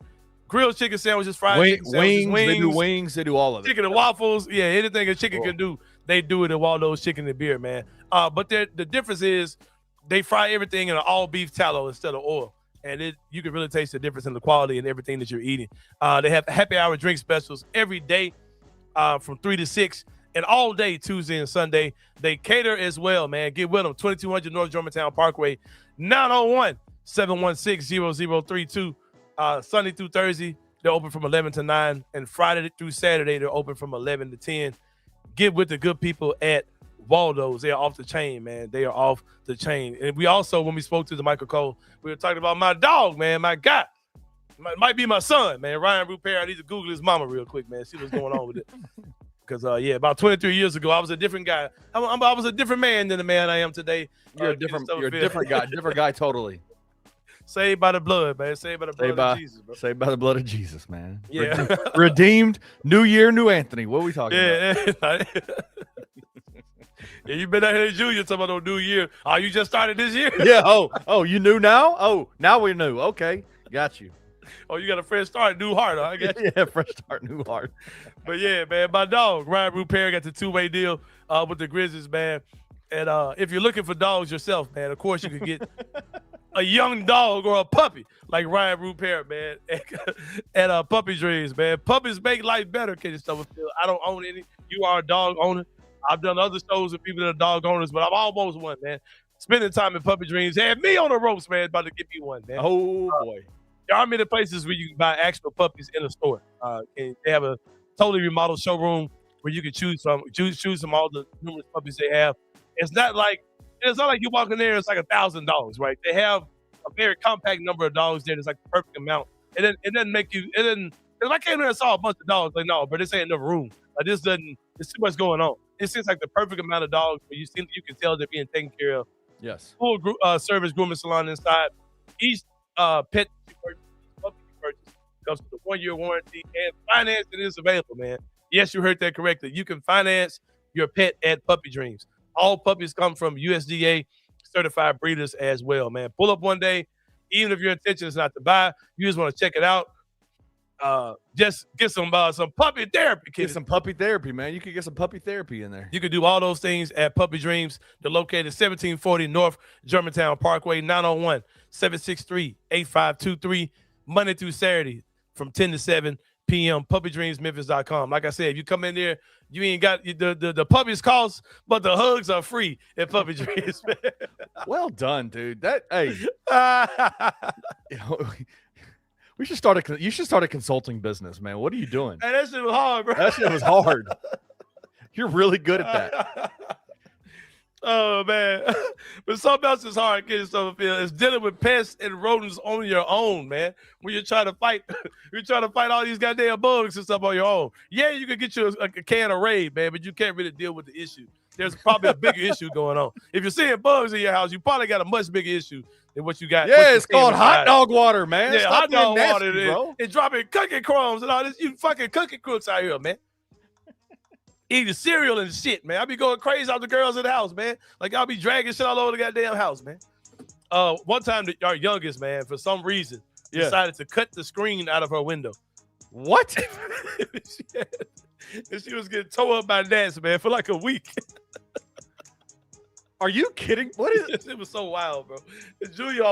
C: sandwiches, fried chicken sandwiches,
A: wings. They do wings. They do all of it.
C: Chicken and waffles. Yeah, anything a chicken can do, they do it at Waldo's Chicken and Beer, man. But the difference is they fry everything in an all beef tallow instead of oil. And you can really taste the difference in the quality and everything that you're eating. They have happy hour drink specials every day from 3 to 6 and all day Tuesday and Sunday. They cater as well, man. Get with them. 2200 North Germantown Parkway, 901-716-0032. Sunday through Thursday, they're open from 11 to 9. And Friday through Saturday, they're open from 11 to 10. Get with the good people at Waldos, they are off the chain, man. They are off the chain. And we also, when we spoke to the Michael Cole, we were talking about my dog, man, my guy. Might be my son, man. Rayan Rupert. I need to Google his mama real quick, man. See what's going on with it. Because, about 23 years ago, I was a different guy. I was a different man than the man I am today.
A: You're a different guy. Different guy, totally.
C: Saved by the blood, man. Saved by the blood of Jesus, bro.
A: Saved by the blood of Jesus, man.
C: Yeah.
A: Redeemed. New year, new Anthony. What are we talking about?
C: Yeah, you been out here, Junior, talking about no new year. Oh, you just started this year?
A: Yeah. Oh, you knew now? Oh, now we knew. Okay. Got you.
C: Oh, you got a fresh start, new heart. Huh? I got you.
A: Yeah, fresh start, new heart.
C: But yeah, man, my dog, Rayan Rupert, got the two-way deal with the Grizzlies, man. And if you're looking for dogs yourself, man, of course you could get a young dog or a puppy like Rayan Rupert, man, and Puppy Dreams, man. Puppies make life better, Kenny Stubblefield. I don't own any. You are a dog owner. I've done other shows with people that are dog owners, but I'm almost one, man. Spending time in Puppy Dreams had me on the ropes, man. About to give me one, man.
A: Oh boy.
C: There are many places where you can buy actual puppies in a store. And they have a totally remodeled showroom where you can choose from all the numerous puppies they have. It's not like you walk in there, it's like $1,000, right? They have a very compact number of dogs there. It's like the perfect amount. And then it doesn't make you. If I came there and saw a bunch of dogs, like no, but this ain't enough room. There's too much going on. It seems like the perfect amount of dogs where you can tell they're being taken care of.
A: Yes.
C: Full service grooming salon inside. Each pet puppy purchase comes with a 1-year warranty, and financing is available, man. Yes, you heard that correctly. You can finance your pet at Puppy Dreams. All puppies come from USDA certified breeders as well, man. Pull up one day, even if your intention is not to buy, you just want to check it out. Just get some puppy therapy, kid.
A: Get some puppy therapy, man. You could get some puppy therapy in there.
C: You can do all those things at Puppy Dreams. They're located 1740 North Germantown Parkway, 901-763-8523, Monday through Saturday from 10 to 7 p.m. PuppyDreamsMemphis.com. Like I said, if you come in there, you ain't got the puppies cost, but the hugs are free at Puppy Dreams.
A: Well done, dude. You should start a consulting business, man. What are you doing?
C: Hey, that shit was hard, bro.
A: That shit was hard. You're really good at that.
C: Oh man, but something else is hard, Kenny Stubblefield. It's dealing with pests and rodents on your own, man. When you're trying to fight all these goddamn bugs and stuff on your own. Yeah, you can get you a can of Raid, man, but you can't really deal with the issue. There's probably a bigger issue going on. If you're seeing bugs in your house, you probably got a much bigger issue than what you got.
A: Yeah, it's called hot dog water, man.
C: Yeah,
A: Stop
C: hot dog
A: nasty,
C: water,
A: bro.
C: And dropping cookie crumbs and all this. You fucking cookie crooks out here, man. Eating cereal and shit, man. I be going crazy off the girls in the house, man. Like I'll be dragging shit all over the goddamn house, man. One time our youngest, man, for some reason, decided to cut the screen out of her window.
A: What?
C: And she was getting tore up by gnats, man, for like a week.
A: Are you kidding? What is it?
C: It was so wild, bro. Junior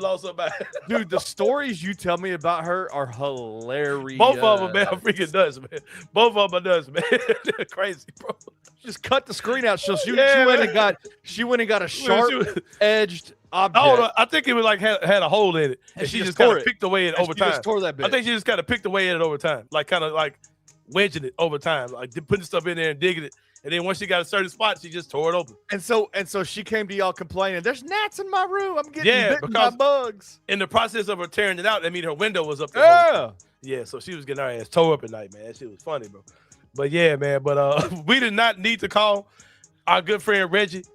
C: lost somebody.
A: Dude, the stories you tell me about her are hilarious.
C: Both of them, man, are freaking nuts, man. Both of them are nuts, man. They're crazy, bro.
A: Just cut the screen out. So she went and got a sharp-edged object.
C: Oh, I think it was like had a hole in it, and she just kind of picked away it over time.
A: Just tore that bitch.
C: I think she just kind of picked away at it over time, like kind of like wedging it over time, like putting stuff in there and digging it. And then once she got a certain spot, she just tore it open.
A: And so she came to y'all complaining, there's gnats in my room. I'm getting bitten by bugs.
C: In the process of her tearing it out, that mean her window was up there. Yeah, so she was getting her ass tore up at night, man. That shit was funny, bro. But yeah, man. But we did not need to call our good friend Reggie.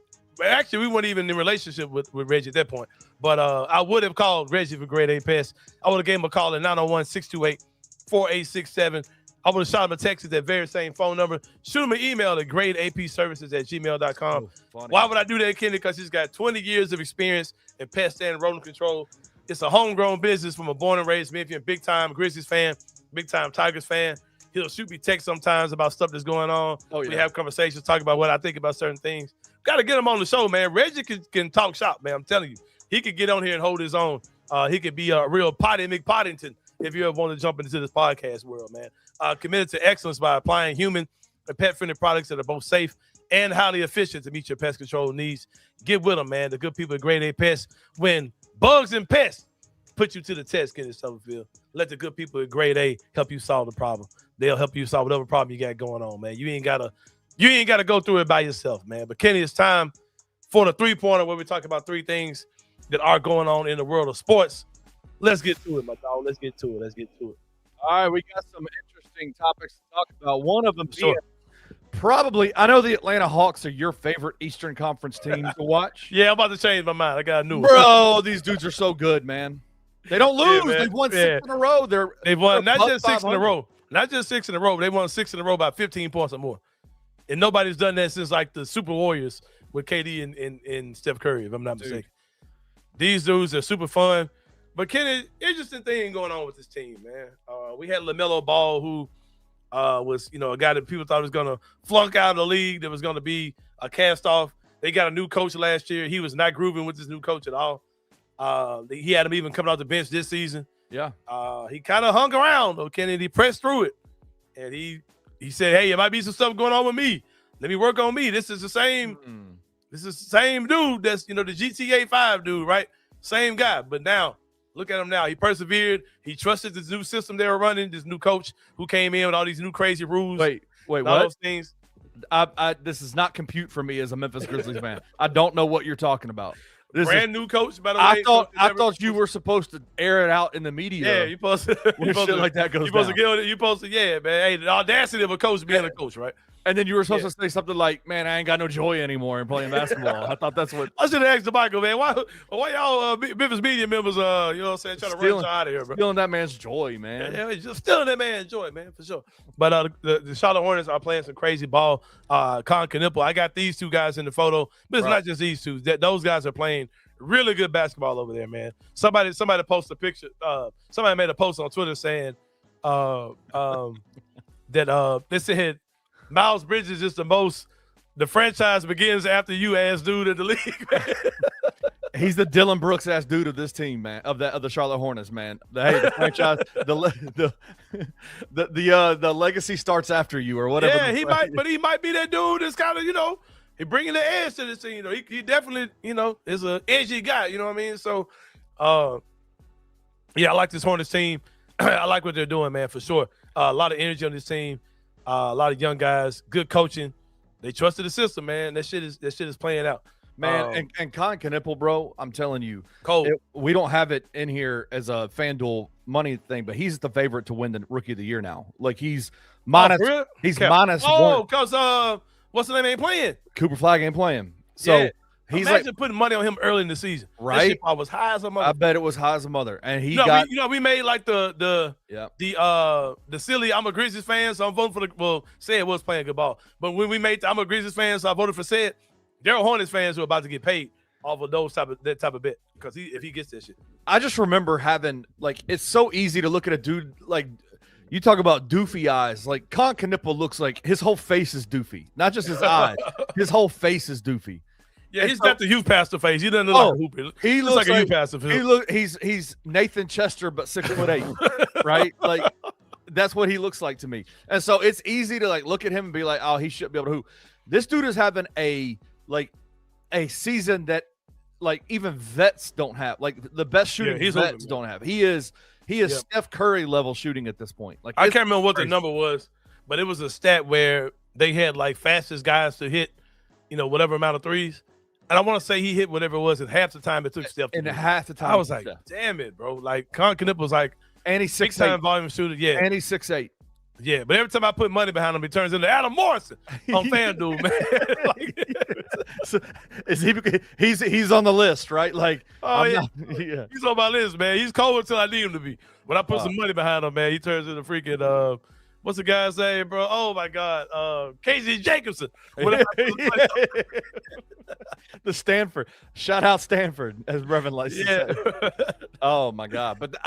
C: Actually, we weren't even in relationship with Reggie at that point. But I would have called Reggie for Grade A Pest. I would have gave him a call at 901-628-4867. I would have shot him a text at that very same phone number. Shoot him an email at gradeapservices@gmail.com. Why would I do that, Kenny? Because he's got 20 years of experience in pest and rodent control. It's a homegrown business from a born and raised Memphian, big-time Grizzlies fan, big-time Tigers fan. He'll shoot me texts sometimes about stuff that's going on. We have conversations, talk about what I think about certain things. Got to get him on the show, man. Reggie can talk shop, man. I'm telling you. He could get on here and hold his own. He could be a real Potty McPoddington if you ever want to jump into this podcast world, man. Committed to excellence by applying human and pet-friendly products that are both safe and highly efficient to meet your pest control needs. Get with them, man. The good people at Grade A Pest, when bugs and pests put you to the test, Kenny Stubblefield. Let the good people at Grade A help you solve the problem. They'll help you solve whatever problem you got going on, man. You ain't got to you ain't got to go through it by yourself, man. But Kenny, it's time for the three-pointer where we talk about three things that are going on in the world of sports. Let's get to it, my dog. Let's get to it.
A: All right, we got some interesting topics to talk about. One of them
C: Sure.
A: being probably, I know the Atlanta Hawks are your favorite Eastern Conference team to watch.
C: Yeah, I'm about to change my mind. I got a new one.
A: Bro, these dudes are so good, man. They don't lose.
C: man.
A: They've won
C: Yeah.
A: 6 in a row.
C: They've won
A: they're
C: not just 6 in a
A: 500.
C: row. Not just 6 in a row. They won 6 in a row by 15 points or more. And nobody's done that since like the Super Warriors with KD and Steph Curry, if I'm not mistaken. These dudes are super fun. But Kenny, interesting thing going on with this team, man. We had LaMelo Ball, who was, a guy that people thought was going to flunk out of the league, that was going to be a cast off. They got a new coach last year. He was not grooving with this new coach at all. He had him even coming off the bench this season.
A: Yeah.
C: He kind of hung around, though, Kenny. He pressed through it. And he said, hey, it might be some stuff going on with me. Let me work on me. This is the same. This is the same dude that's, the GTA 5 dude, right? Same guy. But now, look at him now. He persevered. He trusted this new system they were running, this new coach who came in with all these new crazy rules.
A: Wait,
C: all
A: what?
C: those things.
A: This does not compute for me as a Memphis Grizzlies fan. I don't know what you're talking about.
C: Brand new coach, by the way.
A: I thought you were supposed to air it out in the media.
C: Yeah, you're supposed to.
A: Shit like that goes
C: You're supposed
A: down.
C: to get on it. You're supposed to, yeah, man. Hey, the audacity of a coach being a coach, right?
A: And then you were supposed to say something like, man, I ain't got no joy anymore in playing basketball. I thought that's what.
C: I should have asked Michael, man, why y'all Memphis media members, trying to run y'all out of here, bro?
A: Stealing that man's joy, man.
C: Yeah, just stealing that man's joy, man, for sure. But the Charlotte Hornets are playing some crazy ball. Con Knipple, I got these two guys in the photo, but it's not just these two. Those guys are playing really good basketball over there, man. Somebody posted a picture. Somebody made a post on Twitter saying that they said Miles Bridges is the franchise begins after you ass dude in the league, man.
A: He's the Dylan Brooks ass dude of this team, man. Of the Charlotte Hornets, man. The franchise, the legacy starts after you, or whatever.
C: Yeah, he might be that dude that's kind of he bringing the edge to this team. He definitely is an edgy guy. You know what I mean? So, yeah, I like this Hornets team. I like what they're doing, man, for sure. A lot of energy on this team. A lot of young guys, good coaching. They trusted the system, man. That shit is playing out.
A: Man, and Con Knipple, bro, I'm telling you,
C: Cole.
A: We don't have it in here as a FanDuel money thing, but he's the favorite to win the Rookie of the Year now. Like he's minus.
C: Really?
A: He's minus.
C: Oh, because what's the name ain't playing?
A: Cooper Flag ain't playing. So
C: Yeah.
A: he's
C: Imagine
A: like,
C: putting money on him early in the season.
A: Right?
C: That shit probably was high as a mother.
A: I bet it was high as a mother, and he
C: we made like the silly. I'm a Grizzlies fan, so I'm voting for Said was playing good ball, but when we made I'm a Grizzlies fan, so I voted for Said. There are Hornets fans who are about to get paid off of that type of bet because if he gets that shit.
A: I just remember having it's so easy to look at a dude like you talk about doofy eyes. Like Con Knipple looks like his whole face is doofy, not just his eyes. His whole face is doofy.
C: Yeah, he's got the youth pastor face. He doesn't look like a hooper.
A: He looks
C: like a youth pastor.
A: He's Nathan Chester, but 6'8", right? Like that's what he looks like to me. And so it's easy to look at him and be like, oh, he should be able to hoop. This dude is having a season that even vets don't have. Like the best shooting vets don't have. He is Steph Curry level shooting at this point. Like
C: I can't remember what the number was, but it was a stat where they had fastest guys to hit, whatever amount of threes. And I want to say he hit whatever it was at half the time it took Steph.
A: In half the time,
C: I was like, damn it, bro. Like Con Knipple was
A: and he's 6'8",
C: big-time volume shooter. Yeah,
A: and he's 6'8".
C: Yeah, but every time I put money behind him, he turns into Adam Morrison on FanDuel,
A: man. He's on the list, right?
C: He's on my list, man. He's cold until I need him to be. When I put some money behind him, man, he turns into freaking what's the guy's name, bro? Oh my God, Casey Jacobson.
A: The Stanford, shout out Stanford, as Reverend likes to say. Oh my God, but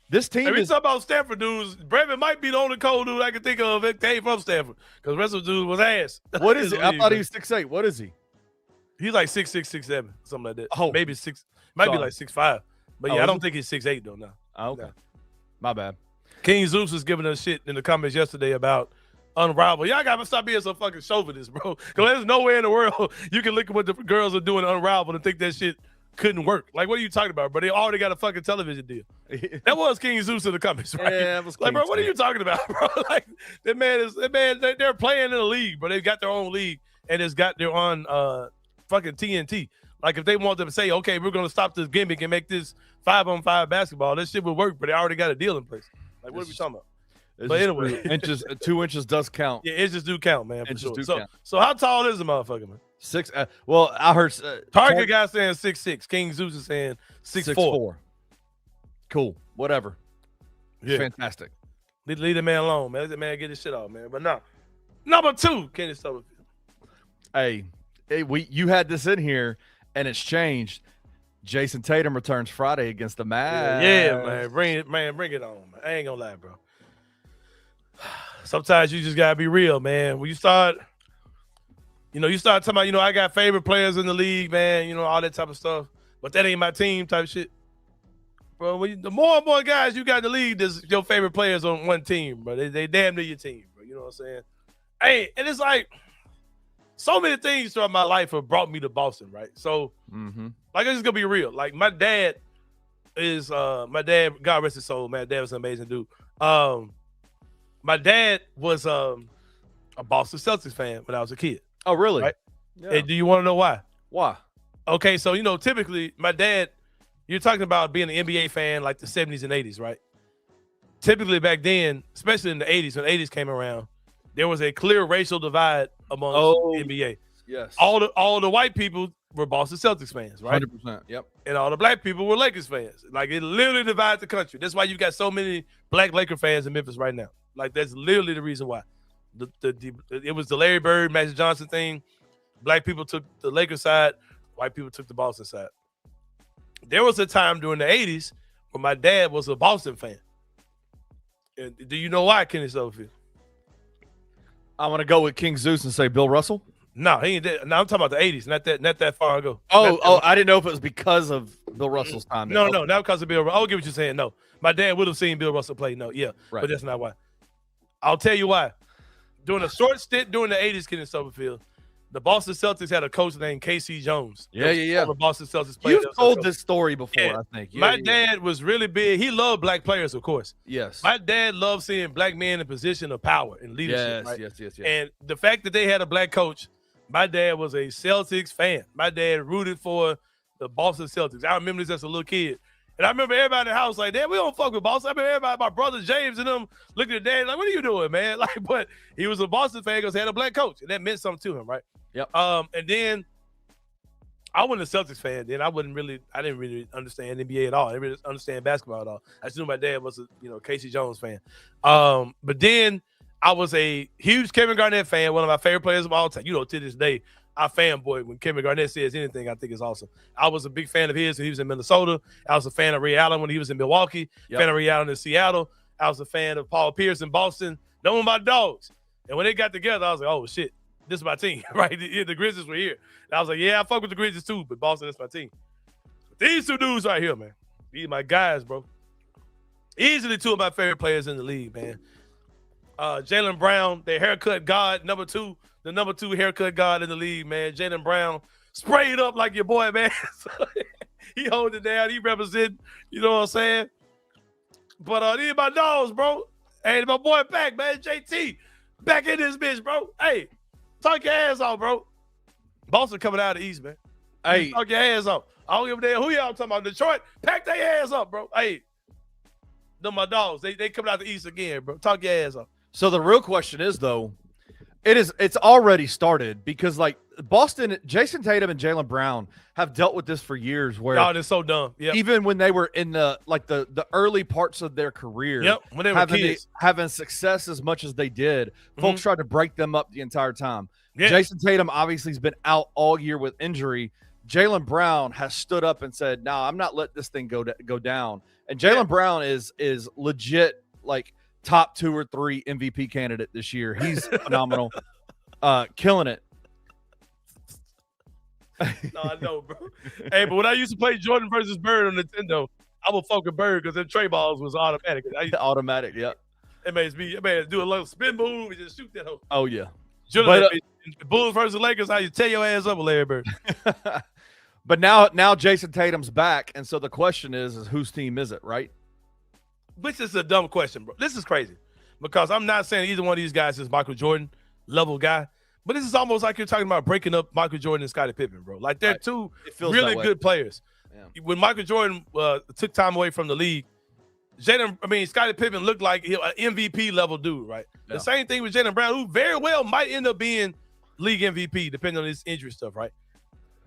A: this team
C: we talk about Stanford dudes. Brevin might be the only cold dude I can think of that came from Stanford because the rest of the dude was ass.
A: What is he? I thought he was 6'8". What is he?
C: He's like 6'6", 6'7", something like that.
A: Oh,
C: maybe 6. Might be like 6'5". But yeah, I don't think he's 6'8" though. No.
A: Oh, okay.
C: No.
A: My bad.
C: King Zeus was giving us shit in the comments yesterday about Unravel. Y'all gotta stop being so fucking chauvinist, bro. Because there's nowhere in the world you can look at what the girls are doing Unravel and think that shit couldn't work. Like, what are you talking about, bro? They already got a fucking television deal. That was King Zeus in the comments, right?
F: Yeah, it was
C: like, bro,
F: King
C: what are
F: Zeus.
C: you talking about, bro? Like, they're playing in a league, but they got their own league and it's got their own fucking TNT. Like, if they want them to say, okay, we're gonna stop this gimmick and make this 5-on-5 basketball, this shit would work, but they already got a deal in place. Like, what are we talking about? But anyway,
A: 2 inches does count.
C: Yeah, inches do count, man. For
A: Inches
C: sure.
A: do
C: So,
A: count.
C: so how tall is the motherfucker, man?
A: 6. Well, I heard
C: Target guy saying 6'6". King Zeus is saying 6'4".
A: 6'4". Cool. Whatever.
C: Yeah.
A: Fantastic.
C: Leave the man alone, man. Let the man get his shit off, man. But no. Number 2, Kenny Stubblefield.
A: Hey, you had this in here, and it's changed. Jayson Tatum returns Friday against the Mavs.
C: Yeah, man. Bring it on, man. I ain't gonna lie, bro. Sometimes you just gotta be real, man. When you start talking about, I got favorite players in the league, man, all that type of stuff, but that ain't my team type shit. Bro, the more and more guys you got in the league, there's your favorite players on one team, bro. They damn near your team, bro. You know what I'm saying? Hey, and it's like so many things throughout my life have brought me to Boston, right? So, like, it's just gonna be real. Like, my dad, God rest his soul, man. Dad was an amazing dude. My dad was a Boston Celtics fan when I was a kid.
A: Oh, really?
C: Right?
A: Yeah.
C: And do you want to know why?
A: Why?
C: Okay, so, typically my dad, you're talking about being an NBA fan like the 70s and 80s, right? Typically back then, especially in the 80s, when the 80s came around, there was a clear racial divide amongst the NBA.
A: Yes.
C: All the white people were Boston Celtics fans, right?
A: 100%. Yep.
C: And all the black people were Lakers fans. Like, it literally divides the country. That's why you got so many black Laker fans in Memphis right now. Like, that's literally the reason why. It was the Larry Bird, Magic Johnson thing. Black people took the Lakers side. White people took the Boston side. There was a time during the 80s when my dad was a Boston fan. And do you know why, Kenny Stubblefield?
A: I want to go with King Zeus and say Bill Russell.
C: No, he ain't dead. No, I'm talking about the 80s, not that far ago.
A: I didn't know if it was because of Bill Russell's time.
C: No, not because of Bill Russell. I'll get what you're saying. No, my dad would have seen Bill Russell play. No, yeah,
A: right.
C: But that's not why. I'll tell you why. During a short stint during the 80s, Kenny Stubblefield, the Boston Celtics had a coach named K.C. Jones.
A: Yeah.
C: Boston Celtics player.
A: You've told this story before,
C: Yeah.
A: I think.
C: My dad was really big. He loved black players, of course.
A: Yes.
C: My dad loved seeing black men in position of power and leadership.
A: Yes,
C: right?
A: yes.
C: And the fact that they had a black coach, my dad was a Celtics fan. My dad rooted for the Boston Celtics. I remember this as a little kid. And I remember everybody in the house like, damn, we don't fuck with Boston. I remember everybody, my brother James and them, looking at dad like, what are you doing, man? Like, but he was a Boston fan because he had a black coach. And that meant something to him, right?
A: Yep.
C: And then I wasn't a Celtics fan. Then I didn't really understand NBA at all. I didn't really understand basketball at all. I just knew my dad was a Casey Jones fan. But then I was a huge Kevin Garnett fan, one of my favorite players of all time. To this day, I fanboy when Kevin Garnett says anything I think is awesome. I was a big fan of his when he was in Minnesota. I was a fan of Ray Allen when he was in Milwaukee. Fan of Ray Allen in Seattle. I was a fan of Paul Pierce in Boston. Them were my dogs. And when they got together, I was like, oh shit, this is my team, right? The Grizzlies were here. And I was like, yeah, I fuck with the Grizzlies too, but Boston is my team. These two dudes right here, man. These are my guys, bro. Easily two of my favorite players in the league, man. Jaylen Brown, their haircut god, the number two haircut god in the league, man. Jaylen Brown, sprayed up like your boy, man. So, he hold it down. He represent, you know what I'm saying? But these are my dogs, bro. Hey, my boy back, man. JT, back in this bitch, bro. Hey, talk your ass off, bro. Boston coming out of the East, man. Hey, talk your ass off. I don't give a damn who y'all talking about. Detroit, pack their ass up, bro. Hey, them my dogs. They coming out the East again, bro. Talk your ass off.
A: So the real question is, though, it's already started because, like, Boston, Jayson Tatum and Jaylen Brown have dealt with this for years. Where
C: they're so dumb. Yep.
A: Even when they were in the early parts of their career,
C: when they were kids,
A: having success as much as they did, folks tried to break them up the entire time.
C: Yeah.
A: Jayson Tatum obviously has been out all year with injury. Jaylen Brown has stood up and said, "No, I'm not letting this thing go down." And Jaylen Brown is legit, like, top 2 or 3 MVP candidate this year. He's phenomenal, killing it.
C: No, I know, bro. Hey, but when I used to play Jordan versus Bird on Nintendo, I would fuck with Bird because them tray balls was automatic.
A: Automatic, yeah.
C: It made me do a little spin move and just shoot that hoe.
A: Oh yeah.
C: But, Bulls versus Lakers, how you tear your ass up with Larry Bird.
A: But now Jayson Tatum's back, and so the question is whose team is it, right?
C: Which is a dumb question, bro. This is crazy because I'm not saying either one of these guys is Michael Jordan level guy, but this is almost like you're talking about breaking up Michael Jordan and Scottie Pippen, bro. Like they're two really good players. Yeah. When Michael Jordan took time away from the league, Scottie Pippen looked like an MVP level dude, right? Yeah. The same thing with Jaylen Brown, who very well might end up being league MVP depending on his injury stuff, right?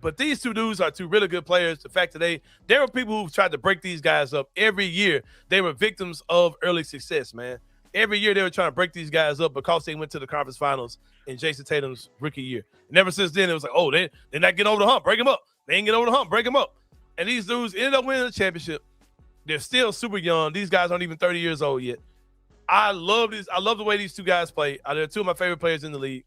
C: But these two dudes are two really good players. The fact that there were people who tried to break these guys up every year. They were victims of early success, man. Every year they were trying to break these guys up because they went to the conference finals in Jayson Tatum's rookie year. And ever since then, it was like, oh, they're not getting over the hump, break them up. They ain't get over the hump, break them up. And these dudes ended up winning the championship. They're still super young. These guys aren't even 30 years old yet. I love this. I love the way these two guys play. They're two of my favorite players in the league.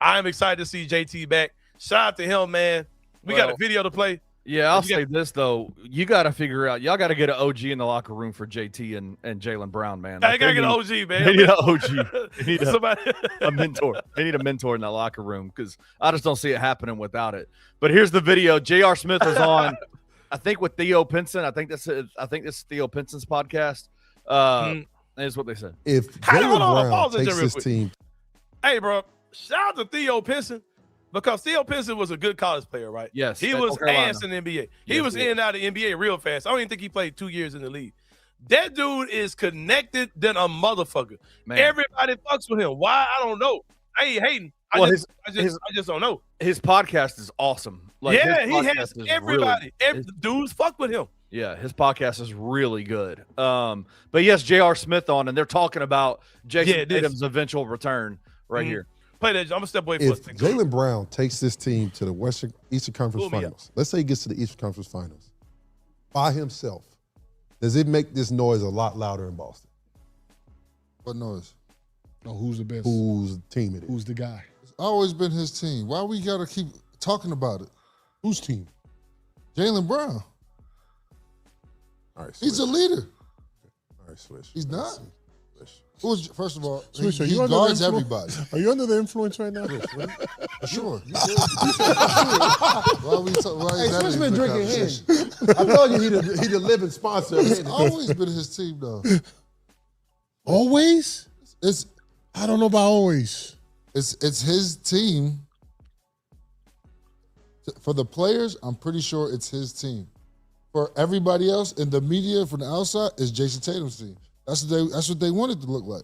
C: I'm excited to see JT back. Shout out to him, man. We got a video to play.
A: Yeah, I'll say this, though. You got to figure out – y'all got to get an OG in the locker room for JT and Jaylen Brown, man.
C: I got to get an OG, man.
A: They need an OG. They need a mentor. They need a mentor in that locker room because I just don't see it happening without it. But here's the video. J.R. Smith is on, I think, with Theo Pinson. I think this is Theo Pinson's podcast. Is what they said.
J: If Jaylen Brown takes this team –
C: Hey, bro, shout out to Theo Pinson. Because Theo Pinson was a good college player, right?
A: Yes.
C: He was ass in the NBA. He was in and out of the NBA real fast. I don't even think he played 2 years in the league. That dude is connected than a motherfucker. Man. Everybody fucks with him. Why? I don't know. I ain't hating. I just don't know.
A: His podcast is awesome.
C: He has everybody. Dudes fuck with him.
A: Yeah, his podcast is really good. But yes, J.R. Smith on, and they're talking about Jayson Tatum's eventual return right here.
C: Play that. I'm gonna step away for
J: a second. If Jaylen Brown takes this team to the Eastern Conference Finals, let's say he gets to the Eastern Conference Finals by himself, does it make this noise a lot louder in Boston?
K: What noise?
J: No, who's the best? Whose team it is?
K: Who's the guy? It's always been his team. Why we gotta keep talking about it?
J: Whose team?
K: Jaylen Brown.
J: All right,
K: he's a leader.
J: All right, switch.
K: He's not. First of all,
J: Switch,
K: he guards everybody.
J: Are you under the influence right now?
K: Sure.
J: Switch been drinking Hen. I told you he the living sponsor.
K: It's always been his team, though.
J: Always? I don't know about always.
K: It's his team. For the players, I'm pretty sure it's his team. For everybody else in the media from the outside, it's Jayson Tatum's team. That's what they wanted to look like.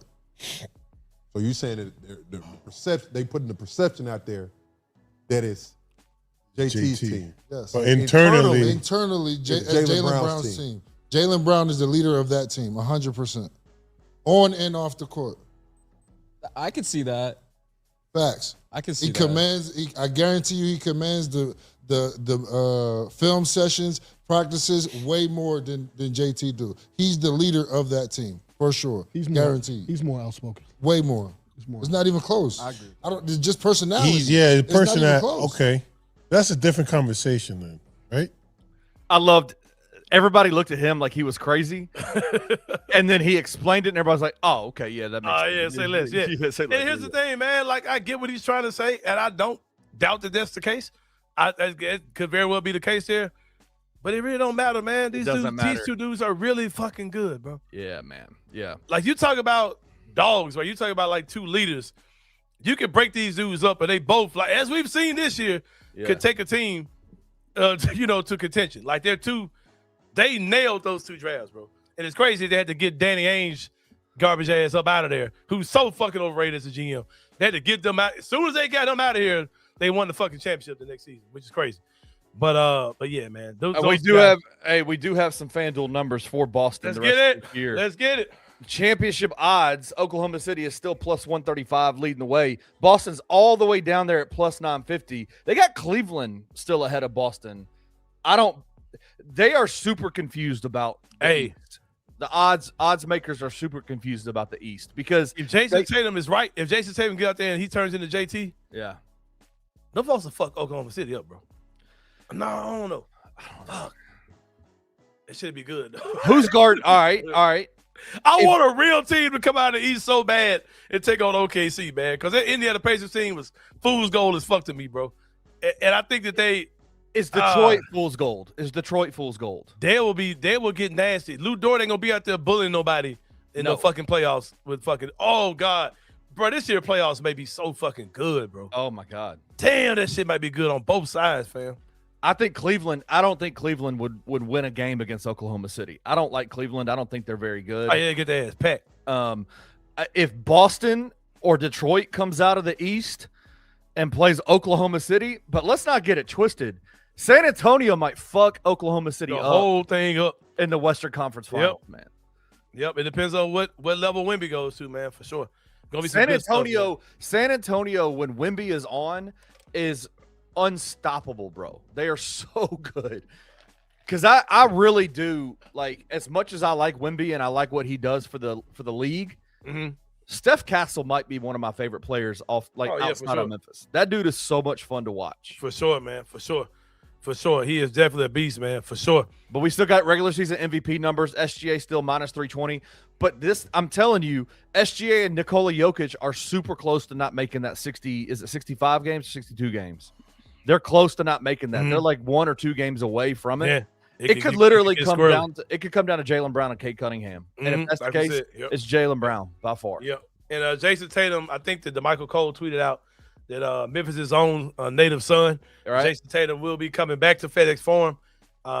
J: So you're saying that the perception they putting the perception out there that it's JT's team.
K: Yes.
J: But internally,
K: Jaylen Brown's team. Jaylen Brown is the leader of that team, 100%, on and off the court.
L: I could see that.
K: Facts.
L: I can see
K: he commands. I guarantee you, he commands the film sessions, practices way more than JT do. He's the leader of that team for sure.
J: He's
K: guaranteed.
J: He's more outspoken.
K: Way more. It's not even close.
J: I agree.
K: It's just personality.
J: The personality. Okay, that's a different conversation then, right?
A: I loved. Everybody looked at him like he was crazy, and then he explained it, and everybody's like, "Oh, okay, yeah, that makes sense."
C: Yeah, say less. Yeah.
A: Say
C: and
A: less.
C: here's the thing, man. Like, I get what he's trying to say, and I don't doubt that that's the case. It could very well be the case here, but it really don't matter, man. These two dudes are really fucking good, bro.
A: Yeah, man. Yeah.
C: Like, you talk about dogs, right? You talk about like two leaders. You can break these dudes up, and they both, like as we've seen this year, could take a team, to contention. Like they nailed those two drafts, bro. And it's crazy they had to get Danny Ainge garbage ass up out of there, who's so fucking overrated as a GM. They had to get them out. As soon as they got them out of here, they won the fucking championship the next season, which is crazy. But yeah, man.
A: We do have some FanDuel numbers for Boston.
C: Let's get it.
A: Championship odds, Oklahoma City is still plus 135 leading the way. Boston's all the way down there at plus 950. They got Cleveland still ahead of Boston. They are super confused about East. The odds makers are super confused about the East because
C: if Jayson Tatum is right, if Jayson Tatum get out there and he turns into JT, no folks will fuck Oklahoma City up, bro. No, I don't know. Fuck. It should be good.
A: Who's guard? All right.
C: I want a real team to come out of the East so bad and take on OKC, man. Because that Indiana Pacers team was fool's gold as fuck to me, bro. And I think that
A: Is Detroit fool's gold? Is Detroit fool's gold?
C: They will get nasty. Lou Dort ain't gonna be out there bullying nobody in the fucking playoffs with fucking. Oh God, bro, this year playoffs may be so fucking good, bro.
A: Oh my God,
C: damn, that shit might be good on both sides, fam.
A: I don't think Cleveland would win a game against Oklahoma City. I don't like Cleveland. I don't think they're very good.
C: Oh yeah, get their ass packed.
A: If Boston or Detroit comes out of the East and plays Oklahoma City, but let's not get it twisted. San Antonio might fuck Oklahoma City
C: the
A: up.
C: whole thing up
A: in the Western Conference Finals, man.
C: Yep, it depends on what level Wemby goes to, man, for sure. Gonna be
A: San Antonio, when Wemby is on, is unstoppable, bro. They are so good. Because I really do, like, as much as I like Wemby and I like what he does for the league, Steph Castle might be one of my favorite players outside of Memphis. That dude is so much fun to watch.
C: For sure, man. For sure. For sure. He is definitely a beast, man. For sure.
A: But we still got regular season MVP numbers. SGA still minus 320. But this, I'm telling you, SGA and Nikola Jokic are super close to not making that 60. Is it 65 games or 62 games? They're close to not making that. They're like 1 or 2 games away from it.
C: Yeah.
A: It could literally come down to Jaylen Brown and Kate Cunningham. And if that's the case, it's Jaylen Brown by far.
C: Yep. And Jayson Tatum, I think that DeMichael Cole tweeted out that Memphis' own native son, Jayson Tatum, will be coming back to FedEx Forum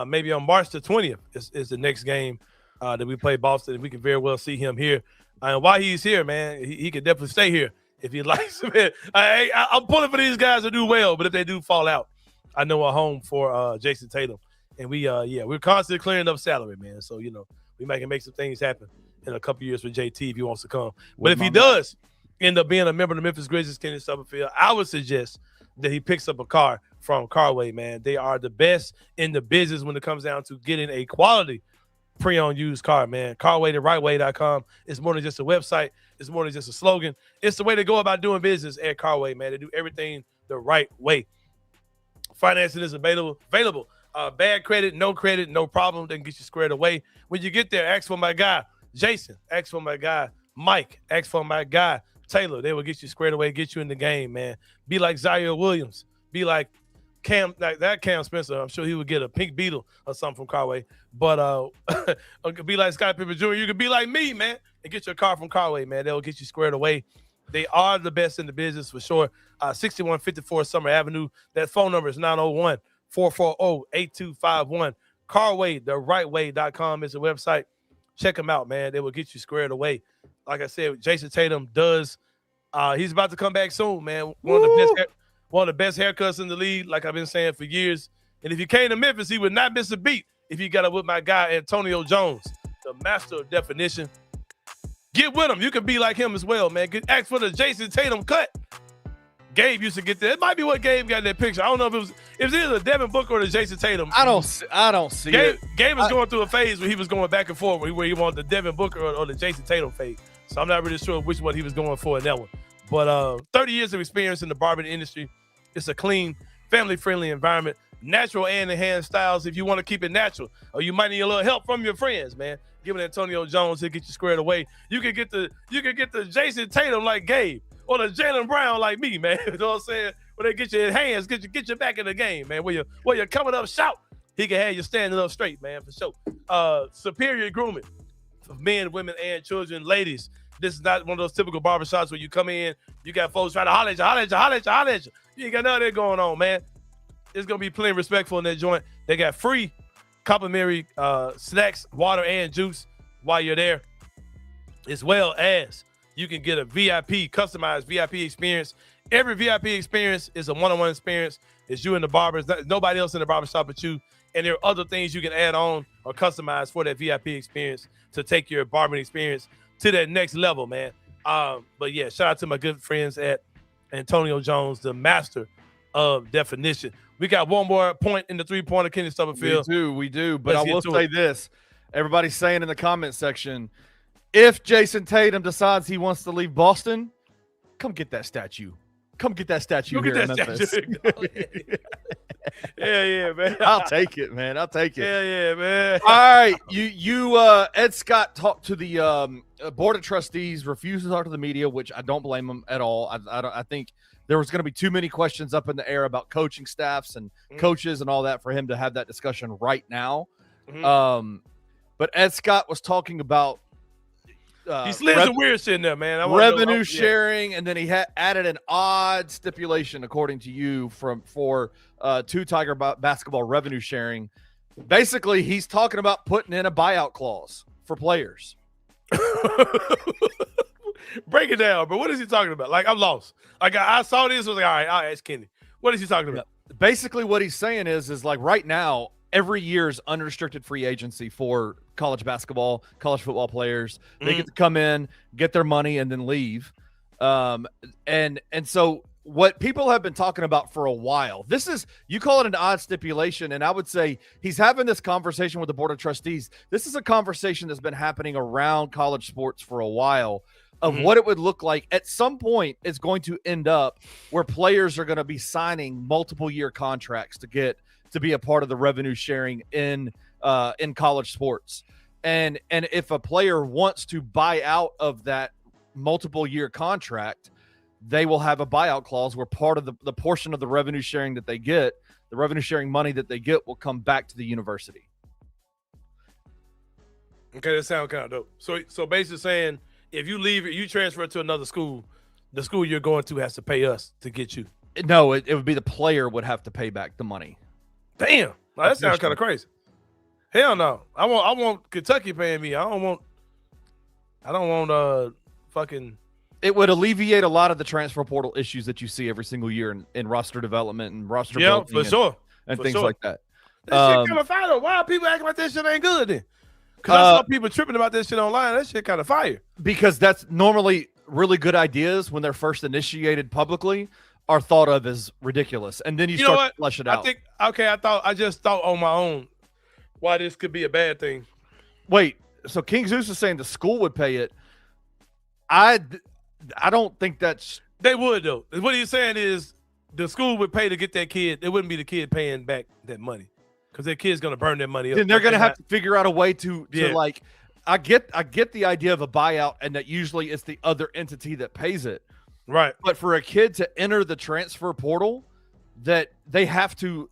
C: maybe on March the 20th is the next game that we play Boston. And we can very well see him here. And while he's here, man, he can definitely stay here if he likes. Man, I'm pulling for these guys to do well, but if they do fall out, I know a home for Jayson Tatum. And we're constantly clearing up salary, man. So, we can make some things happen in a couple years for JT if he wants to come. But if he does end up being a member of the Memphis Grizzlies, Kenny Stubblefield, I would suggest that he picks up a car from Carway, man. They are the best in the business when it comes down to getting a quality pre-owned used car, man. CarwayTheRightWay.com is more than just a website. It's more than just a slogan. It's the way to go about doing business at Carway, man. They do everything the right way. Financing is available. Bad credit, no problem. They can get you squared away. When you get there, ask for my guy, Jason. Ask for my guy, Mike. Ask for my guy, Taylor. They will get you squared away, get you in the game, man. Be like Zaire Williams. Be like Cam Spencer. I'm sure he would get a pink Beetle or something from Carway. But be like Scott Pippen Jr. You could be like me, man, and get your car from Carway, man. They'll get you squared away. They are the best in the business for sure. 6154 Summer Avenue. That phone number is 901-440-8251. CarwayTheRightWay.com is the website. Check them out, man. They will get you squared away. Like I said, Jayson Tatum does. He's about to come back soon, man. One of the best haircuts in the league, like I've been saying for years. And if he came to Memphis, he would not miss a beat if he got up with my guy, Antonio Jones, the master of definition. Get with him. You can be like him as well, man. Ask for the Jayson Tatum cut. Gabe used to get that. It might be what Gabe got in that picture. I don't know if it was either the Devin Booker or the Jayson Tatum.
A: I don't see it.
C: Gabe was going through a phase where he was going back and forth where he wanted the Devin Booker or the Jayson Tatum phase. So I'm not really sure which one he was going for in that one. But 30 years of experience in the barbering industry. It's a clean, family-friendly environment. Natural and enhanced styles if you want to keep it natural. Or you might need a little help from your friends, man. Give it Antonio Jones, he'll get you squared away. You can get the Jayson Tatum like Gabe. Or the Jaylen Brown like me, man. You know what I'm saying? When they get you in hands, get you back in the game, man. Where you're coming up shout, he can have you standing up straight, man, for sure. Superior grooming for men, women, and children. Ladies, this is not one of those typical barbershops where you come in, you got folks trying to holler at you. You ain't got none of that going on, man. It's going to be plenty respectful in that joint. They got free complimentary snacks, water, and juice while you're there, as well as you can get a customized VIP experience. Every VIP experience is a one-on-one experience. It's you and the barbers. Nobody else in the barbershop but you. And there are other things you can add on or customize for that VIP experience to take your barbering experience to that next level, man. But yeah, shout out to my good friends at Antonio Jones, the master of definition. We got one more point in the three-pointer, Kenny Stubblefield.
A: We do. But I will say this. Everybody's saying in the comment section, if Jayson Tatum decides he wants to leave Boston, come get that statue. Come get that statue here in Memphis.
C: Yeah, man.
A: I'll take it, man. I'll take it.
C: Yeah, man.
A: All right. You Ed Scott talked to the board of trustees, refused to talk to the media, which I don't blame him at all. I think there was going to be too many questions up in the air about coaching staffs and coaches and all that for him to have that discussion right now. But Ed Scott was talking about
C: he slid some weird shit in there, man.
A: Revenue sharing, and then he added an odd stipulation, according to you, for two Tiger Basketball revenue sharing. Basically, he's talking about putting in a buyout clause for players.
C: Break it down, bro. What is he talking about? Like, I'm lost. Like, I saw this, was like, all right, I'll ask Kenny. What is he talking about?
A: Basically, what he's saying is like right now, every year's unrestricted free agency for college basketball, college football players. They get to come in, get their money, and then leave. And so what people have been talking about for a while, this is, you call it an odd stipulation, and I would say he's having this conversation with the board of trustees. This is a conversation that's been happening around college sports for a while of what it would look like. At some point, it's going to end up where players are going to be signing multiple year contracts to be a part of the revenue sharing in college sports. And if a player wants to buy out of that multiple year contract, they will have a buyout clause where part of the portion of the revenue sharing that they get, the revenue sharing money that they get, will come back to the university.
C: Okay, that sounds kind of dope. So basically saying, if you leave, you transfer to another school, the school you're going to has to pay us to get you.
A: No, it would be the player would have to pay back the money.
C: Damn, that sounds kind of crazy. Hell no, I want Kentucky paying me. I don't want fucking.
A: It would alleviate a lot of the transfer portal issues that you see every single year in roster development and roster building,
C: for sure,
A: and things like that.
C: That shit kind of fire though. Why are people acting like that shit ain't good then? Because I saw people tripping about this shit online. That shit kind of fire.
A: Because that's normally really good ideas when they're first initiated publicly are thought of as ridiculous, and then you start to flesh it out.
C: I just thought on my own why this could be a bad thing.
A: Wait, so King Zeus is saying the school would pay it. I don't think that's.
C: They would though. What he's saying is the school would pay to get that kid. It wouldn't be the kid paying back that money because that kid's gonna burn that money up.
A: Then they're gonna have to figure out a way to like. I get the idea of a buyout, and that usually it's the other entity that pays it.
C: Right.
A: But for a kid to enter the transfer portal, that they have to,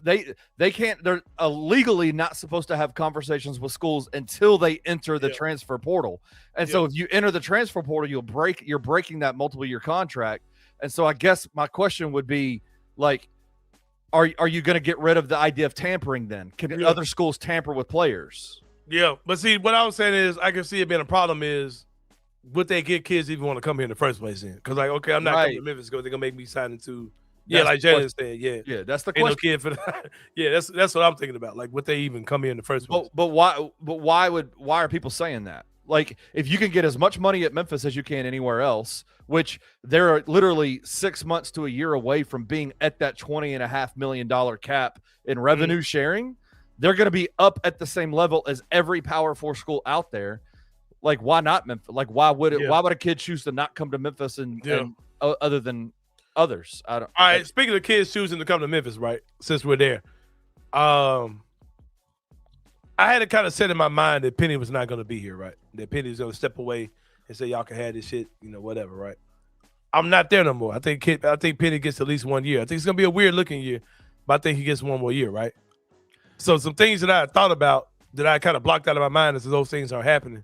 A: they can't, they're legally not supposed to have conversations with schools until they enter the transfer portal. And so if you enter the transfer portal, you're breaking that multiple year contract. And so I guess my question would be like, are you going to get rid of the idea of tampering then? Can other schools tamper with players?
C: Yeah. But see, what I was saying is I can see it being a problem is, would they get kids even want to come here in the first place? Because like, okay, I'm not coming to Memphis because they're gonna make me sign into. Yeah, like Jalen said, yeah,
A: that's the
C: question.
A: question.
C: No kid for that. Yeah, that's what I'm thinking about. Like, would they even come here in the first place?
A: But why are people saying that? Like, if you can get as much money at Memphis as you can anywhere else, which they're literally 6 months to a year away from being at that $20.5 million cap in revenue sharing, they're going to be up at the same level as every Power 4 school out there. Like, why not Memphis? Like, why would a kid choose to not come to Memphis and other than others? I don't.
C: All right. Speaking of kids choosing to come to Memphis, right? Since we're there, I had it kind of set in my mind that Penny was not going to be here, right? That Penny was going to step away and say, "Y'all can have this shit," whatever, right? I'm not there no more. I think Penny gets at least 1 year. I think it's going to be a weird looking year, but I think he gets one more year, right? So some things that I thought about that I kind of blocked out of my mind as those things are happening.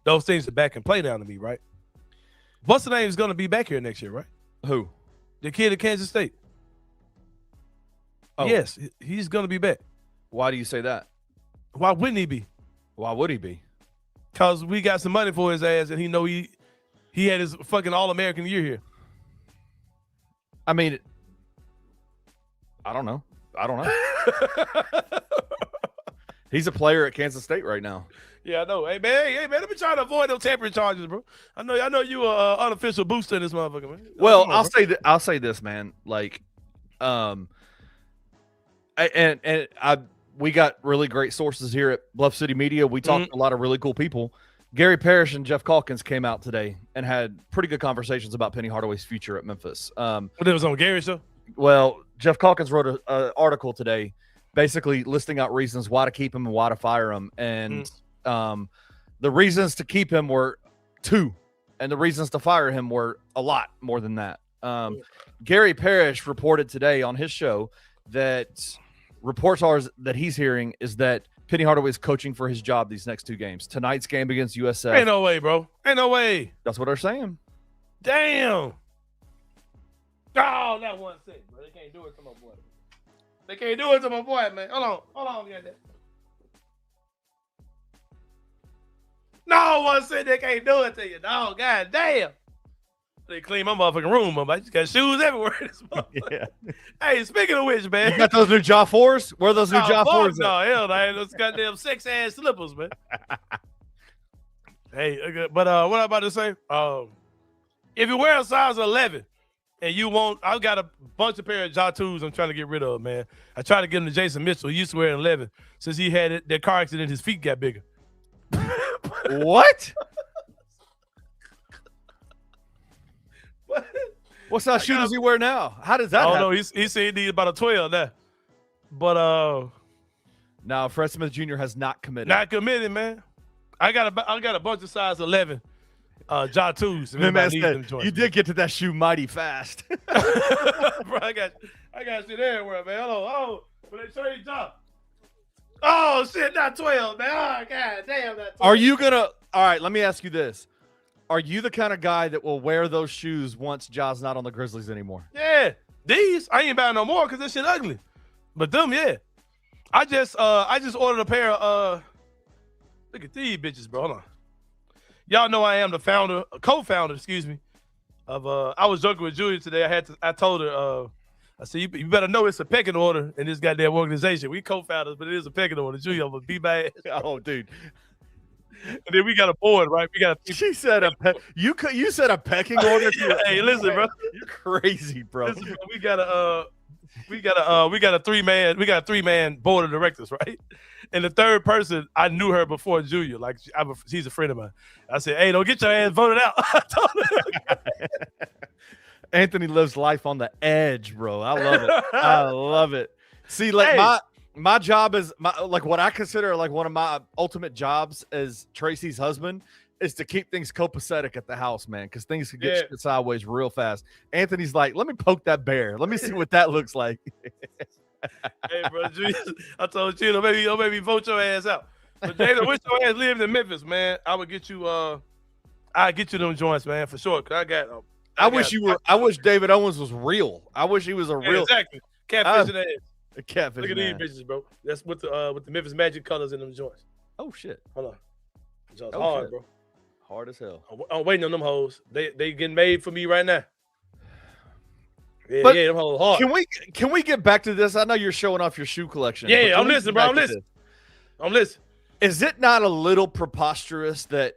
C: Those things are back in play now to me, right? What's the name is going to be back here next year, right?
A: Who?
C: The kid at Kansas State. Oh. Yes, he's going to be back.
A: Why do you say that?
C: Why wouldn't he be?
A: Why would he be?
C: Because we got some money for his ass, and he had his fucking All-American year here.
A: I mean, I don't know. He's a player at Kansas State right now.
C: Yeah, I know. Hey man, let me try to avoid those tampering charges, bro. I know you a unofficial booster in this motherfucker, man.
A: Well, I'll say this, man. Like, we got really great sources here at Bluff City Media. We talked to a lot of really cool people. Gary Parrish and Jeff Calkins came out today and had pretty good conversations about Penny Hardaway's future at Memphis.
C: But it was on Gary's show?
A: Well, Jeff Calkins wrote an article today basically listing out reasons why to keep him and why to fire him. And the reasons to keep him were 2, and the reasons to fire him were a lot more than that. Gary Parrish reported today on his show that reports are that he's hearing is that Penny Hardaway is coaching for his job these next 2 games. Tonight's game against USF.
C: Ain't no way, bro. Ain't no way.
A: That's what they're saying.
C: Damn. Oh, that one thing, bro. They can't do it to my boy. They can't do it to my boy, man. Hold on, get that. No one said they can't do it to you, dog. God damn. They clean my motherfucking room up. I just got shoes everywhere. Yeah. Hey, speaking of which, man.
A: You got those new Jaw 4s? Where are those new Jaw 4s?
C: No, hell, no. Those goddamn 6-ass slippers, man. Hey, but what I'm about to say, if you wear a size 11 and you want, I've got a bunch of pair of Jaw 2s I'm trying to get rid of, man. I tried to get them to Jason Mitchell. He used to wear an 11. Since he had that car accident, his feet got bigger.
A: What? What size shoe does he wear now? How does that happen?
C: No, he said he needed about a 12 now. But
A: no, Fred Smith Jr. has not committed.
C: Not committed, man. I got a bunch of size 11 Jaw 2s.
A: You did get to that shoe mighty fast.
C: Bro, I got shit everywhere, man. Hold on. But they trade Jaw. Oh shit, not 12, man. Oh god damn, that 12.
A: Are you gonna? All right, let me ask you this: are you the kind of guy that will wear those shoes once Ja's not on the Grizzlies anymore?
C: Yeah, these I ain't buying no more because this shit ugly. But them, yeah. I just ordered a pair of look at these bitches, bro. Hold on. Y'all know I am the co-founder, excuse me, of I was joking with Julia today. I told her I said, you better know it's a pecking order in this goddamn organization. We co-founders, but it is a pecking order. Julia, I'm gonna be bad.
A: Oh, dude.
C: And then we got a board, right?
A: She said you said a pecking order.
C: Hey, listen, bro.
A: You're crazy, bro.
C: Listen, bro. We got a 3-man board of directors, right? And the third person, I knew her before Julia. Like she's a friend of mine. I said, hey, don't get your ass voted out. I told her.
A: Anthony lives life on the edge, bro. I love it. I love it. See, like my job is what I consider like one of my ultimate jobs as Tracy's husband is to keep things copacetic at the house, man, because things can get shit sideways real fast. Anthony's like, let me poke that bear. Let me see what that looks like.
C: Hey, bro, I told you, don't maybe vote your ass out. But David, wish your ass lived in Memphis, man. I would get you. I get you them joints, man, for sure. Cause
A: I wish David Owens was real. I wish he was a real.
C: Exactly. Catfishing ass.
A: A catfish.
C: Look at these bitches, bro. That's with the Memphis Magic colors in them joints.
A: Oh shit.
C: Hold on. Just hard,
A: shit.
C: bro.
A: Hard as hell.
C: I'm waiting on them hoes. They getting made for me right now. Yeah,
A: but
C: them hoes hard.
A: Can we get back to this? I know you're showing off your shoe collection.
C: Yeah, I'm listening, bro. I'm listening.
A: Is it not a little preposterous that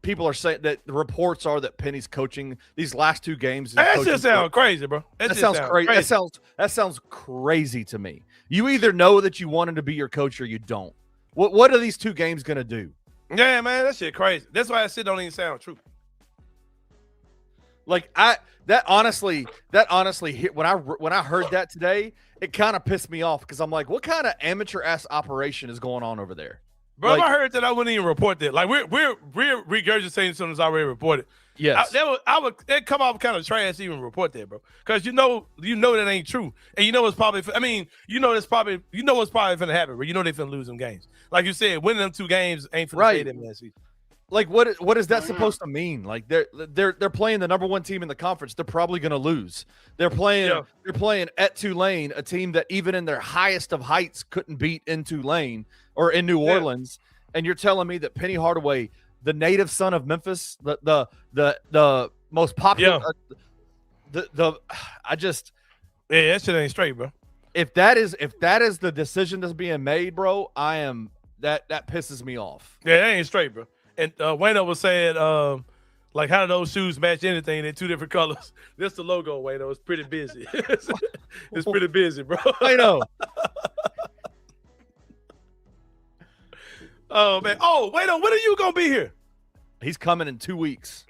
A: people are saying that the reports are that Penny's coaching these last 2 games?
C: That just sounds crazy, bro.
A: That sounds crazy. That sounds crazy to me. You either know that you want him to be your coach or you don't. What are these 2 games going to do?
C: Yeah, man, that shit crazy. That's why that shit don't even sound true.
A: Like that honestly hit when I heard that today, it kind of pissed me off because I'm like, what kind of amateur ass operation is going on over there?
C: Bro, if I heard that, I wouldn't even report that. Like we're regurgitating something that's already reported.
A: Yes,
C: it'd come off kind of trash to even report that, bro. Because you know that ain't true, and you know it's probably. I mean, you know what's probably finna happen, but you know they finna lose them games. Like you said, winning them 2 games ain't finna stay them last season.
A: Like what is that supposed to mean? Like they're playing the number 1 team in the conference. They're probably going to lose. They're playing at Tulane, a team that even in their highest of heights couldn't beat in Tulane or in New Orleans. And you're telling me that Penny Hardaway, the native son of Memphis, the most popular, that
C: shit ain't straight, bro.
A: If that is the decision that's being made, bro, that pisses me off.
C: Yeah, that ain't straight, bro. And Wayno was saying, like, how do those shoes match anything? They're 2 different colors. This the logo, Wayno. It's pretty busy. It's pretty busy, bro.
A: I know.
C: Oh, man. Oh, Wayno, when are you going to be here?
A: He's coming in 2 weeks.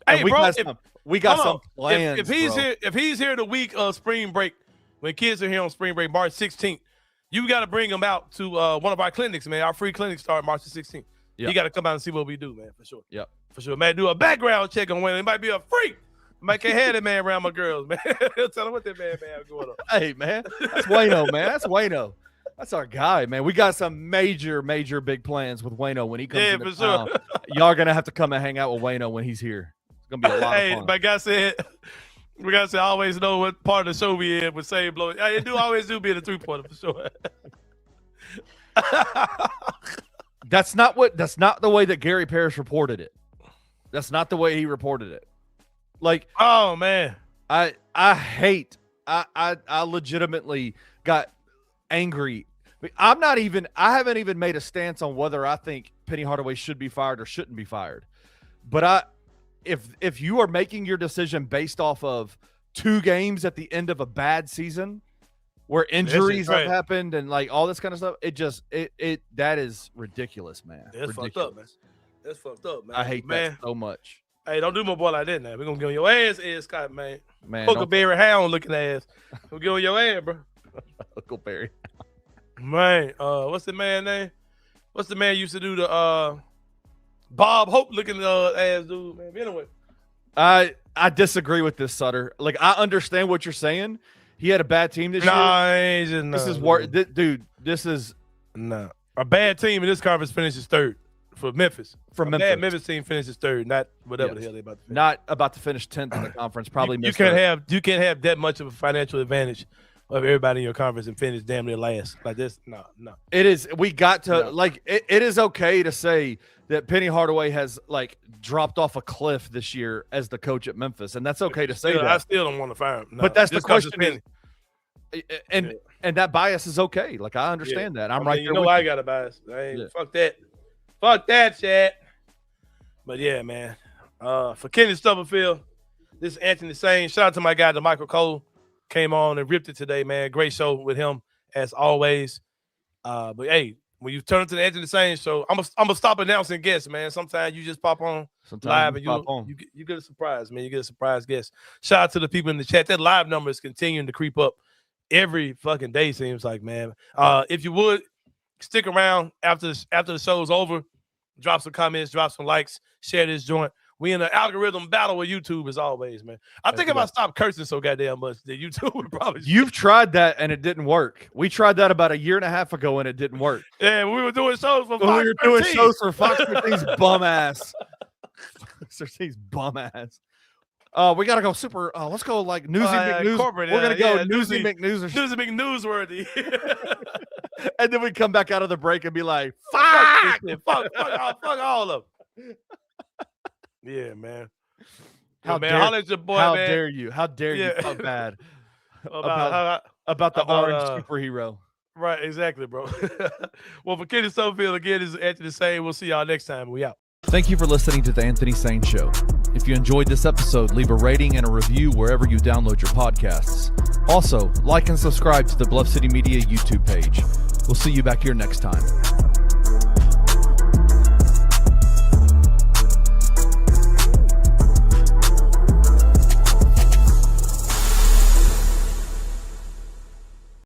C: Hey,
A: we
C: bro.
A: got some plans,
C: if he's here the week of spring break, when kids are here on spring break, March 16th, you got to bring him out to one of our clinics, man. Our free clinic start March the 16th. Yep. You got to come out and see what we do, man, for sure.
A: Yep.
C: For sure, man. Do a background check on Wayne. It might be a freak. Mike can't have that man around my girls, man. Tell him what that man going on.
A: Hey, man, that's Wayno, man. That's Wayno. That's our guy, man. We got some major big plans with Wayno when he comes into town. Sure. Y'all are gonna have to come and hang out with Wayno when he's here. It's gonna be a lot of fun.
C: My guy said, I always know what part of the show we in with Sain blowing. I always do be in the 3-pointer for sure.
A: That's not the way that Gary Parrish reported it. That's not the way he reported it. Like,
C: oh man,
A: I legitimately got angry. I haven't even made a stance on whether I think Penny Hardaway should be fired or shouldn't be fired. But if you are making your decision based off of 2 games at the end of a bad season where injuries have happened and like all this kind of stuff, that is ridiculous, man.
C: That's fucked up, man. That's fucked up, man.
A: I hate that so much.
C: Hey, don't do my boy like that now. We're going to get on your ass, Ed Scott, man. Huckleberry Hound looking ass. We'll get on your ass, bro.
A: Huckleberry.
C: Man, what's the man name? What's the man used to do the Bob Hope looking ass dude, man? Anyway.
A: I disagree with this, Sutter. Like, I understand what you're saying. He had a bad team this year. This is
C: no. A bad team in this conference finishes 3rd. For Memphis. Bad Memphis team finishes 3rd, not whatever the hell they about to finish.
A: Not about to finish 10th in the conference. Probably
C: you can't have that much of a financial advantage of everybody in your conference and finish damn near last. Like this. No.
A: It is. We got to it is okay to say that Penny Hardaway has like dropped off a cliff this year as the coach at Memphis, and that's okay to say that.
C: I still don't want to fire him. No,
A: but that's the question. And that bias is okay. Like I understand that. I'm right there.
C: You know I got a bias. Fuck that. Fuck that shit. But yeah, man. For Kenny Stubblefield, this is Anthony Sain. Shout out to my guy, DeMichael Cole. Came on and ripped it today, man. Great show with him, as always. But hey, when you turn to the Anthony Sain show, I'm gonna stop announcing guests, man. Sometimes you just pop on live and you get a surprise, man. You get a surprise guest. Shout out to the people in the chat. That live number is continuing to creep up every fucking day, seems like, man. If you would stick around after the show's over, drop some comments, drop some likes, share this joint. We in an algorithm battle with YouTube as always, man. I think if I stopped cursing so goddamn much, that YouTube would probably.
A: You've tried that and it didn't work. We tried that about a year and a half ago and it didn't work.
C: Yeah, we were doing shows for Fox
A: 13's bum ass. Fox 13's bum ass. We gotta go super. Let's go like Newsy McNews. We're gonna go Newsy McNews.
C: Newsy McNewsworthy.
A: And then we come back out of the break and be like,
C: fuck all of them. Yeah, man.
A: How
C: dare your boy,
A: how
C: man.
A: dare you? How dare you talk bad about the orange superhero?
C: Right, exactly, bro. Well, for Kenny Stubblefield, again, this is Anthony Sain. We'll see y'all next time. We out.
A: Thank you for listening to the Anthony Sain Show. If you enjoyed this episode, leave a rating and a review wherever you download your podcasts. Also, like and subscribe to the Bluff City Media YouTube page. We'll see you back here next time.